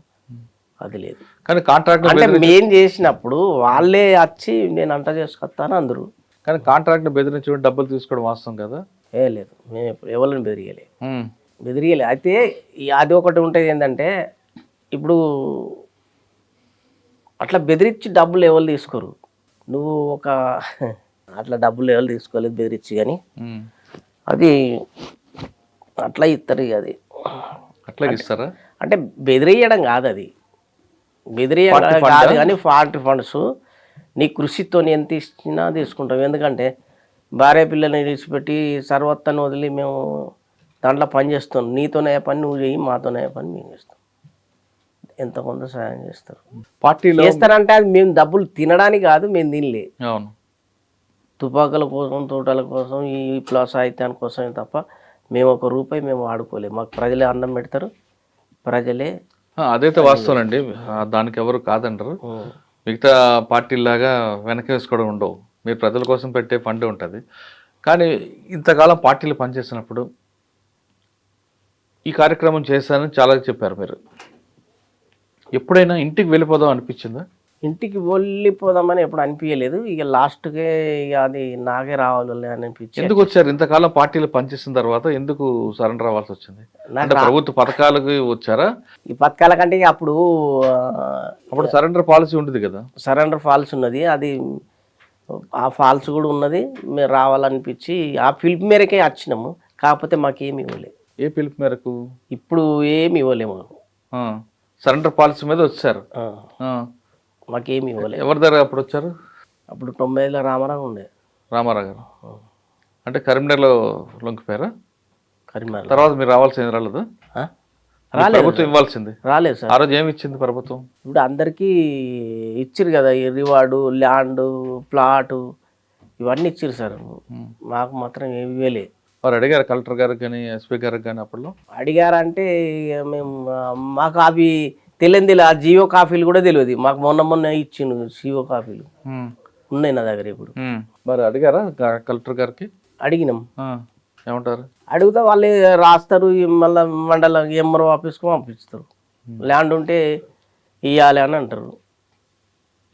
అది లేదు. కానీ కాంట్రాక్ట్ అంటే మేం చేసినప్పుడు వాళ్ళే వచ్చి నేను అంట చేసుకొస్తాను అందరు. కానీ కాంట్రాక్ట్ బెదిరించడం, డబ్బులు తీసుకోవడం వాస్తవం కదా? లేదు, మేము ఎప్పుడు ఎవరిని బెదిరియలేదు. ఉమ్. అయితే అది ఒకటి ఉంటుంది ఏంటంటే, ఇప్పుడు అట్లా బెదిరించి డబ్బులు ఎవరు తీసుకోరు. నువ్వు అట్లా డబ్బులు ఎవరు తీసుకోలేదు బెదిరించి, కానీ ఉమ్. అది అట్లా ఇస్తారు. అది అట్లా ఇస్తారా? అంటే బెదిరియడం కాదు, అది బెదిరియడం Party fund కాదు ఆ? కానీ పార్టీ ఫండ్స్ నీ కృషితో ఎంత ఇచ్చినా తీసుకుంటాం. ఎందుకంటే భార్య పిల్లల్ని విడిచిపెట్టి సర్వత్తాన్ని వదిలి మేము దాంట్లో పని చేస్తాం. నీతోనే పని నువ్వు చేయి, మాతోనే పని మేము చేస్తాం. ఎంతమంది సహాయం చేస్తారు. పార్టీలో చేస్తారంటే అది మేము డబ్బులు తినడానికి కాదు, మేము తినలే. అవును. తుపాకుల కోసం, తోటల కోసం, ఈ సాహిత్యాని కోసమే తప్ప మేము ఒక రూపాయి మేము వాడుకోలేము. మాకు ప్రజలే అన్నం పెడతారు, ప్రజలే. అదైతే వాస్తవం అండి, దానికి ఎవరు కాదంటారు. మిగతా పార్టీలాగా వెనక వేసుకోవడం ఉండవు. మీరు ప్రజల కోసం పెట్టే ఫండ్ ఉంటుంది. కానీ ఇంతకాలం పార్టీలు పనిచేసినప్పుడు ఈ కార్యక్రమం చేశానని చాలా చెప్పారు మీరు. ఎప్పుడైనా ఇంటికి వెళ్ళిపోదాం అనిపించిందా? ఇంటికి వెళ్ళిపోదామని ఎప్పుడు అనిపించలేదు. ఇక లాస్ట్కే ఇక అది నాకే రావాలి అని అనిపించింది. ఎందుకు వచ్చారు? ఇంతకాలం పార్టీలు పనిచేసిన తర్వాత ఎందుకు సరెండర్ అవ్వాల్సి వచ్చింది? అంటే ప్రభుత్వ పథకాలకు వచ్చారా? ఈ పథకాల కంటే ఇక అప్పుడు సరెండర్ పాలసీ ఉంటుంది కదా. సరెండర్ ఫాల్స్ ఉన్నది, అది ఆ ఫాల్స్ కూడా ఉన్నది. మేము రావాలనిపించి ఆ పిలుపు మేరకే వచ్చినాము. కాకపోతే మాకేమి ఇవ్వలేదు. ఏ పిలుపు మేరకు? ఇప్పుడు ఏమి ఇవ్వలేము. సరెండర్ పాలసీ మీద వచ్చారు. మాకేమి ఇవ్వలేదు. ఎవరి దగ్గర అప్పుడు వచ్చారు? అప్పుడు 90లో రామారావు ఉండే. రామారావు గారు అంటే కరీంనగర్లో లొంగిపోయారా? కరీంనగర్ తర్వాత మీరు రావాల్సింది రాలేదు? ప్రభుత్వం ఇవ్వాల్సింది రాలేదు సార్. ఆ రోజు ఏమి ఇచ్చింది ప్రభుత్వం? ఇప్పుడు అందరికీ ఇచ్చిరు కదా, ఈ రివార్డు, ల్యాండ్, ప్లాటు ఇవన్నీ ఇచ్చిరు సార్. మాకు మాత్రం ఏమి ఇవ్వలేదు. వారు అడిగారు కలెక్టర్ గారికి కానీ ఎస్పీ గారికి కానీ? అప్పట్లో అడిగారంటే ఇక మేము మాకు అవి తెలియదు. ఆ జియో కాఫీలు కూడా తెలియదు మాకు. మొన్న ఇచ్చిండు జియో కాఫీలు ఉన్నాయి నా దగ్గర ఇప్పుడు. మరి అడిగారా కలెక్టర్ గారికి? అడిగినాం. ఏమంటారు? అడిగితే వాళ్ళు రాస్తారు, మళ్ళీ మండల ఎంఆర్ఓ ఆఫీస్కి పంపిస్తారు. ల్యాండ్ ఉంటే ఇవ్వాలి అని అంటారు.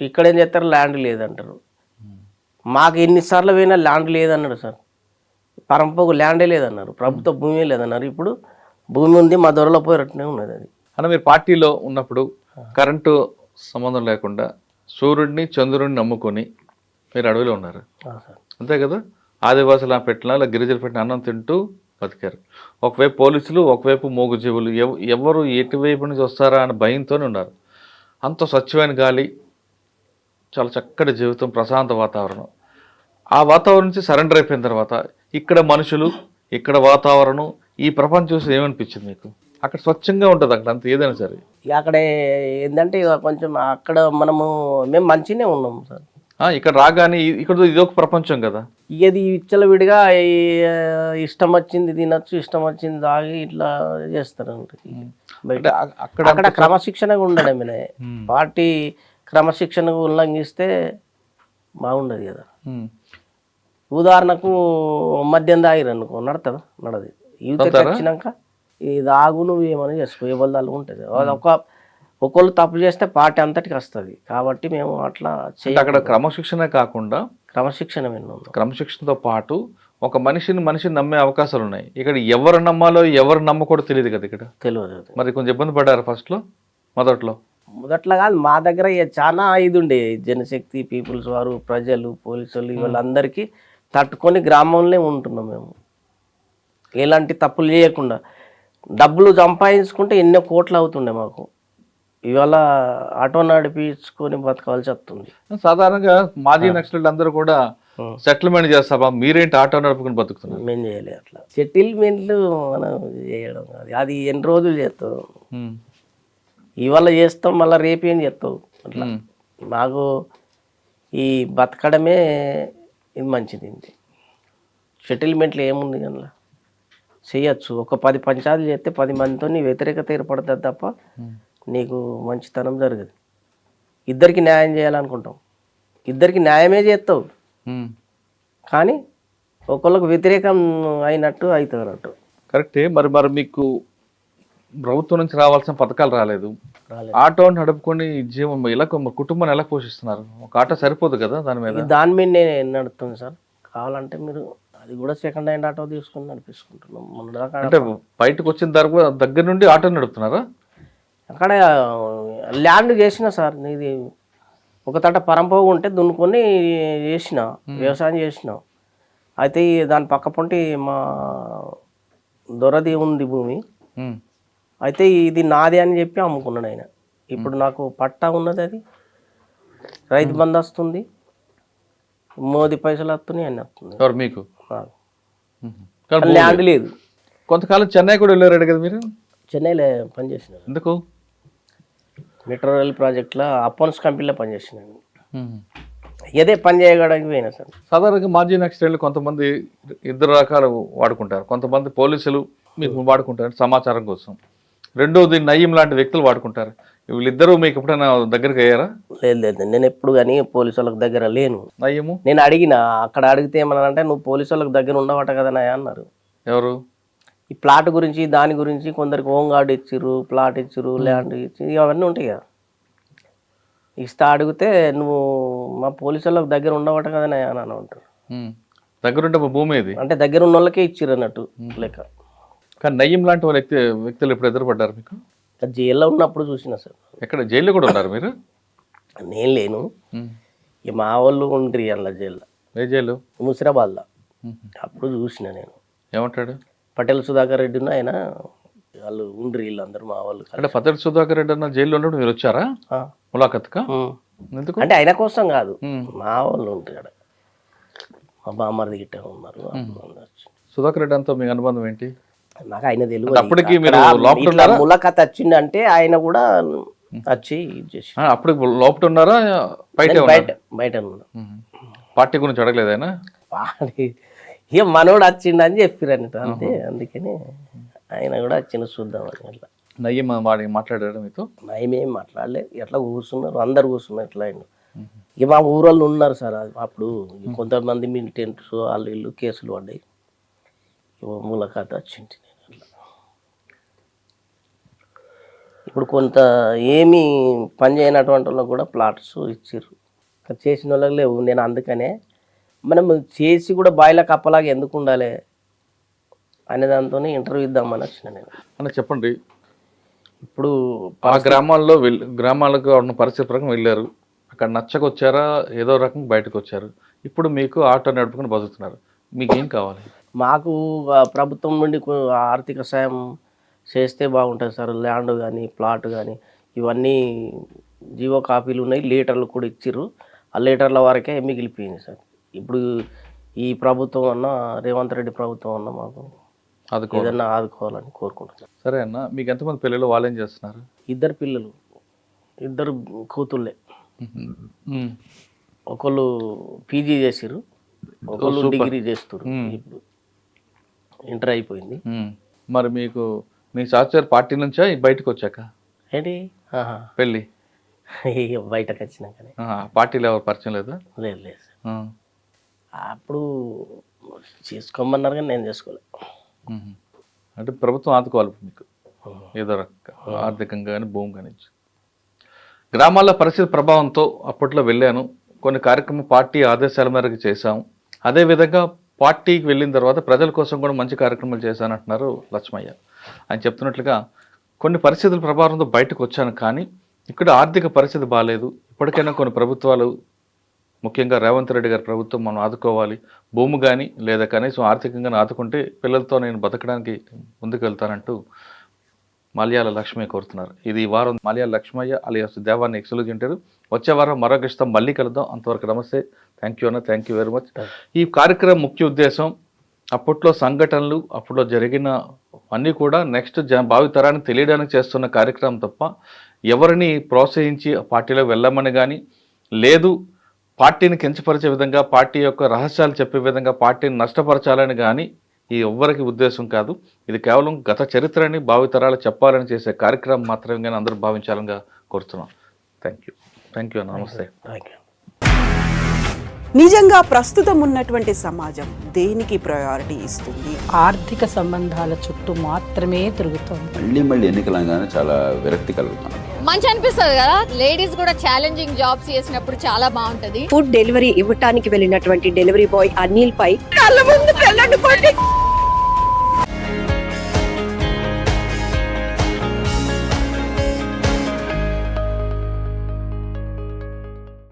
ఇక్కడ ఏం చేస్తారు, ల్యాండ్ లేదంటారు. మాకు ఎన్నిసార్లు పోయినా ల్యాండ్ లేదన్నాడు సార్. పరంపోకు ల్యాండే లేదన్నారు, ప్రభుత్వ భూమి లేదన్నారు. ఇప్పుడు భూమి ఉంది, మా దొరలో పోయినట్టునే ఉన్నది. అది అన్న మీరు పార్టీలో ఉన్నప్పుడు కరెంటు సంబంధం లేకుండా సూర్యుడిని చంద్రుడిని నమ్ముకొని మీరు అడవిలో ఉన్నారు, అంతే కదా? ఆదివాసులు పెట్టిన గిరిజనులు పెట్టిన అన్నం తింటూ బతికారు. ఒకవైపు పోలీసులు, ఒకవైపు మూగుజీవులు, ఎవరు ఎటువైపు నుంచి వస్తారా అని భయంతోనే ఉన్నారు. అంత స్వచ్ఛమైన గాలి, చాలా చక్కటి జీవితం, ప్రశాంత వాతావరణం. ఆ వాతావరణం నుంచి సరెండర్ అయిపోయిన తర్వాత ఇక్కడ మనుషులు, ఇక్కడ వాతావరణం, ఈ ప్రపంచం చూసి ఏమనిపించింది మీకు? అక్కడ స్వచ్ఛంగా ఉంటుంది, అక్కడ అంత ఏదైనా సరే. ఇక అక్కడ ఏంటంటే ఇక కొంచెం అక్కడ మేము మంచిగానే ఉన్నాం సార్. ఇక్కడ రాగానే ఇక్కడ ఇదొక ప్రపంచం కదా. ఇది విచ్చలవిడిగా ఇష్టం వచ్చింది తినచ్చు, ఇష్టం వచ్చింది తాగి ఇట్లా చేస్తారు. అక్కడ క్రమశిక్షణగా ఉండడమే. పార్టీ క్రమశిక్షణకు ఉల్లంఘిస్తే బాగుండదు కదా. ఉదాహరణకు మద్యం తాగిరు అనుకో, నడుతుందా? నడదు. యూత్ వచ్చినాక ఇది తాగు, నువ్వు ఏమైనా చేసుకో, ఎవరి ఉంటుంది. ఒకళ్ళు తప్పు చేస్తే పార్టీ అంతటికి వస్తుంది. కాబట్టి మేము అట్లా అక్కడ క్రమశిక్షణ కాకుండా క్రమశిక్షణతో పాటు ఒక మనిషిని నమ్మే అవకాశాలు ఉన్నాయి. ఇక్కడ ఎవరు నమ్మాలో ఎవరు నమ్మకూడదో తెలియదు కదా. ఇక్కడ తెలియదు. మరి కొంచెం ఇబ్బంది పడ్డారు ఫస్ట్లో? మొదట్లో కాదు, మా దగ్గర చాలా ఇది ఉండే. జనశక్తి, పీపుల్స్ వారు, ప్రజలు, పోలీసులు వీళ్ళందరికీ తట్టుకొని గ్రామంలో ఉంటున్నాం మేము. ఎలాంటి తప్పులు చేయకుండా డబ్బులు సంపాదించుకుంటే ఎన్నో కోట్లు అవుతుండే మాకు. ఇవాళ ఆటో నడిపించుకొని బతకాల్సి వస్తుంది. సాధారణంగా మాజీ నక్సలైట్లు అందరూ కూడా సెటిల్మెంట్ చేస్తావా? మీరేంటి ఆటో నడుపుకుని బతుకుతున్నారు? మేము చేయలేదు అట్లా. సెటిల్మెంట్లు మనం చేయడం కాదు, అది ఎన్ని రోజులు చేస్తాం. ఇవాళ చేస్తాం, మళ్ళీ రేపు ఏం చేస్తావు. అట్లా మాకు ఈ బతకడమే ఇది మంచిది. సెటిల్మెంట్లు ఏముంది కదా. చేయొచ్చు. ఒక 10 పంచాయతీలు చేస్తే 10 మందితో నీ వ్యతిరేకత ఏర్పడుతుంది తప్ప నీకు మంచితనం జరగదు. ఇద్దరికి న్యాయం చేయాలనుకుంటాం, ఇద్దరికి న్యాయమే చేస్తావు, కానీ ఒకళ్ళకు వ్యతిరేకం అయినట్టు అవుతుంది అన్నట్టు. కరెక్టే. మరి మరి మీకు ప్రభుత్వం నుంచి రావాల్సిన పథకాలు రాలేదు, రాలేదు. ఆటో నడుపుకొని జీవం ఇలా కుటుంబాన్ని ఎలా పోషిస్తున్నారు? ఒక ఆటో సరిపోదు కదా దాని మీద? దాని మీద నేను నడుపుతుంది సార్. కావాలంటే మీరు అది కూడా సెకండ్ హ్యాండ్ ఆటో తీసుకుని నడిపించుకుంటున్నాం. మొన్నదాకా అంటే బయటకు వచ్చిన దగ్గర నుండి ఆటో నడుపుతున్నారా? అక్కడ ల్యాండ్ చేసిన సార్, ఇది ఒక తట పరంపోగు ఉంటే దున్నుకొని చేసిన, వ్యవసాయం చేసిన. అయితే దాని పక్క పొంటి మా దొరది ఉంది భూమి, అయితే ఇది నాది అని చెప్పి అమ్ముకున్నాడు ఆయన. ఇప్పుడు నాకు పట్టా ఉన్నది, అది రైతు బంధు వస్తుంది, మోదీ పైసలు వస్తున్నాయి, అన్నీ వస్తుంది. ఎవరు మీకు? ల్యాండ్ లేదు. కొంతకాలం చెన్నై కూడా వెళ్ళారు కదా మీరు? చెన్నైలో పనిచేసిన. ఎందుకు? మెట్రో రైల్ ప్రాజెక్ట్లో అప్పన్స్ కంపెనీలో పనిచేసినాను. ఏదే పని చేయడానికి పోయినా సార్. సాధారణంగా మాజీ నక్సలైట్లు కొంతమంది ఇద్దరు రకాలు వాడుకుంటారు. కొంతమంది పోలీసులు మీకు వాడుకుంటారు సమాచారం కోసం, రెండోది నయ్యం లాంటి వ్యక్తులు వాడుకుంటారు. వీళ్ళిద్దరూ మీకు ఎప్పుడైనా దగ్గరికి అయ్యారా? లేదు లేదు, నేను ఎప్పుడు కానీ పోలీసు వాళ్ళకి దగ్గర లేను. నయ్యము నేను అడిగిన, అక్కడ అడిగితే ఏమన్నారంటే నువ్వు పోలీసు వాళ్ళకి దగ్గర ఉండవట కదా నాయ అన్నారు. ఎవరు? ఈ ప్లాట్ గురించి దాని గురించి కొందరికి హోమ్ గార్డ్ ఇచ్చిర్రు, ప్లాట్ ఇచ్చిర్రు, ల్యాండ్ ఇచ్చి అవన్నీ ఉంటాయి కదా. ఇస్తా అడిగితే నువ్వు మా పోలీసు వాళ్ళకి దగ్గర ఉండవట కదా నాయ అని అంటారు. దగ్గరుంటే భూమి ఇది అంటే దగ్గర ఉన్న వాళ్ళకే ఇచ్చిర్రు అన్నట్టు లెక్క. కానీ నయ్యం లాంటి వాళ్ళ వ్యక్తులు ఎప్పుడు ఎదురుపడ్డారు మీకు? జైల్లో ఉన్నప్పుడు చూసిన సార్. ఎక్కడ జైల్లో కూడా ఉన్నారు మీరు? నేను లేను, ఇక మా వాళ్ళు ఉండ్రి అలా జైల్లో. ఏ జైలు? ముసిరాబాద్లో. అప్పుడు చూసిన నేను. ఏమంటాడు? పటేల్ సుధాకర్ రెడ్డి ఆయన వాళ్ళు ఉండ్రి, వీళ్ళు అందరూ మా వాళ్ళు. అంటే పటేల్ సుధాకర్ రెడ్డి అన్న జైల్లో ఉన్నప్పుడు మీరు వచ్చారా ములాఖత్కా? ఎందుకు? అంటే ఆయన కోసం కాదు, మా వాళ్ళు ఉంటారు అక్కడ, మా బామ్మర్ది గిట్ట ఉన్నారు. సుధాకర్ రెడ్డి అంతా మీ అనుబంధం ఏంటి? నాకు ఆయన తెలియదు. అప్పటికి మీరు లోపల ములాఖత్ వచ్చింది అంటే ఆయన కూడా వచ్చి చేసి. అప్పుడు లోపల ఉన్నారా బయట? బయట ఉన్నా. పార్టీ గురించి అడగలేదు ఆయన? ఇక మనోడు వచ్చిండు అని చెప్పిరన్నట్టు అంతే. అందుకని ఆయన కూడా వచ్చిన చూద్దాం అని. అట్లా నయ్యం మాట్లాడారు మీతో? నయమేం మాట్లాడలేదు, ఎట్లా కూర్చున్నారు, అందరు కూర్చున్నారు. ఎట్లా అయిండు ఇక మా ఊరోళ్ళు ఉన్నారు సార్. అప్పుడు కొంతమంది మిలిటెంట్స్ వాళ్ళు వీళ్ళు కేసులు పడ్డాయి. ములాఖాత్ వచ్చింది. ఇప్పుడు కొంత ఏమీ పని చేయనటువంటి వాళ్ళకి కూడా ప్లాట్స్ ఇచ్చారు, చేసిన వాళ్ళకి లేవు. నేను అందుకనే మనం చేసి కూడా బాయిల కప్పలాగా ఎందుకు ఉండాలి అనే దాంతో ఇంటర్వ్యూ ఇద్దామని వచ్చిన నేను. అన్న చెప్పండి, ఇప్పుడు ఆ గ్రామాలకు ఉన్న పరిస్థితి ప్రకారం వెళ్ళారు, అక్కడ నచ్చకొచ్చారా, ఏదో రకంగా బయటకు వచ్చారు, ఇప్పుడు మీకు ఆటో నడుపుకొని బతుకుతున్నారు, మీకు ఏం కావాలి? మాకు ప్రభుత్వం నుండి ఆర్థిక సాయం చేస్తే బాగుంటుంది సార్. ల్యాండ్ కానీ ప్లాట్ కానీ ఇవన్నీ జీవో కాపీలు ఉన్నాయి, లీటర్లు కూడా ఇచ్చిర్రు. ఆ లీటర్ల వరకే మిగిలిపోయింది సార్. ఇప్పుడు ఈ ప్రభుత్వం అన్న, రేవంత్ రెడ్డి ప్రభుత్వం అన్న మాకు ఏదన్నా ఆదుకోవాలని కోరుకుంటున్నాను. సరే అన్న, మీకు ఎంతమంది పిల్లలు, వాళ్ళు ఏం చేస్తున్నారు? 2 పిల్లలు, 2 కూతుళ్ళే. ఒకళ్ళు పీజీ చేసిర్రు, ఒకళ్ళు డిగ్రీ చేస్తారు. ఇప్పుడు ఇంటర్ అయిపోయింది. మరి మీకు మీ సహచర పార్టీ నుంచా బయటకు వచ్చాక ఏంటి పెళ్ళి? బయటకు వచ్చినాకనే. పార్టీలో ఎవరు పరిచయం లేదా? లేదు లేదు సార్. అప్పుడు చేసుకోమన్నారు కానీ నేను చేసుకోలేదు. అంటే ప్రభుత్వం ఆదుకోవాలి మీకు ఏదో రకంగా, ఆర్థికంగా కానీ భూమి కానీ. గ్రామాల్లో పరిస్థితి ప్రభావంతో అప్పట్లో వెళ్ళాను, కొన్ని కార్యక్రమం పార్టీ ఆదేశాల మేరకు చేశాము, అదేవిధంగా పార్టీకి వెళ్ళిన తర్వాత ప్రజల కోసం కూడా మంచి కార్యక్రమాలు చేశానంటున్నారు లక్ష్మయ్య. ఆయన చెప్తున్నట్లుగా కొన్ని పరిస్థితుల ప్రభావంతో బయటకు వచ్చాను, కానీ ఇక్కడ ఆర్థిక పరిస్థితి బాగాలేదు, ఇప్పటికైనా కొన్ని ప్రభుత్వాలు, ముఖ్యంగా రేవంత్ రెడ్డి గారి ప్రభుత్వం మనం ఆదుకోవాలి, భూమి కానీ లేదా కనీసం ఆర్థికంగా ఆదుకుంటే పిల్లలతో నేను బతకడానికి ముందుకు వెళ్తానంటూ మలయాళ లక్ష్మయ్య కోరుతున్నారు. ఇది ఈ వారం మలయాళ లక్ష్మయ్య అలియాస్ దేవాన్ని ఎక్స్క్లూజివ్ ఇంటర్వ్యూ. వచ్చే వారం మరొక ఇష్టం మళ్ళీ కలుద్దాం. అంతవరకు నమస్తే. థ్యాంక్ యూ అన్న, థ్యాంక్ యూ వెరీ మచ్. ఈ కార్యక్రమం ముఖ్య ఉద్దేశం అప్పట్లో సంఘటనలు, అప్పట్లో జరిగిన అన్నీ కూడా నెక్స్ట్ భావితరానికి తెలియడానికి చేస్తున్న కార్యక్రమం తప్ప ఎవరిని ప్రోత్సహించి పార్టీలో వెళ్ళమని కానీ, లేదు పార్టీని కించపరిచే విధంగా, పార్టీ యొక్క రహస్యాలు చెప్పే విధంగా పార్టీని నష్టపరచాలని కానీ ఈ ఎవ్వరికి ఉద్దేశం కాదు. ఇది కేవలం గత చరిత్రని భావితరాలు చెప్పాలని చేసే కార్యక్రమం మాత్రమే అందరూ భావించాలని కోరుతున్నాం. థ్యాంక్ యూ అన్న. నమస్తే. Thank you. నిజంగా ప్రస్తుతం ఉన్నటువంటి సమాజం దేనికి ప్రయారిటీ ఇస్తుంది? ఆర్థిక సంబంధాల చుట్టూ మాత్రమే తిరుగుతోంది. మళ్ళీ ఎన్నికలంగానే చాలా విరక్తి కలుగుతాను. మంచి అనిపిస్తుంది కదా, లేడీస్ కూడా ఛాలెంజింగ్ జాబ్స్ చేసినప్పుడు చాలా బాగుంటది. ఫుడ్ డెలివరీ ఇవ్వటానికి వెళ్ళినటువంటి డెలివరీ బాయ్ అనిల్ పై కళ్ళ ముందు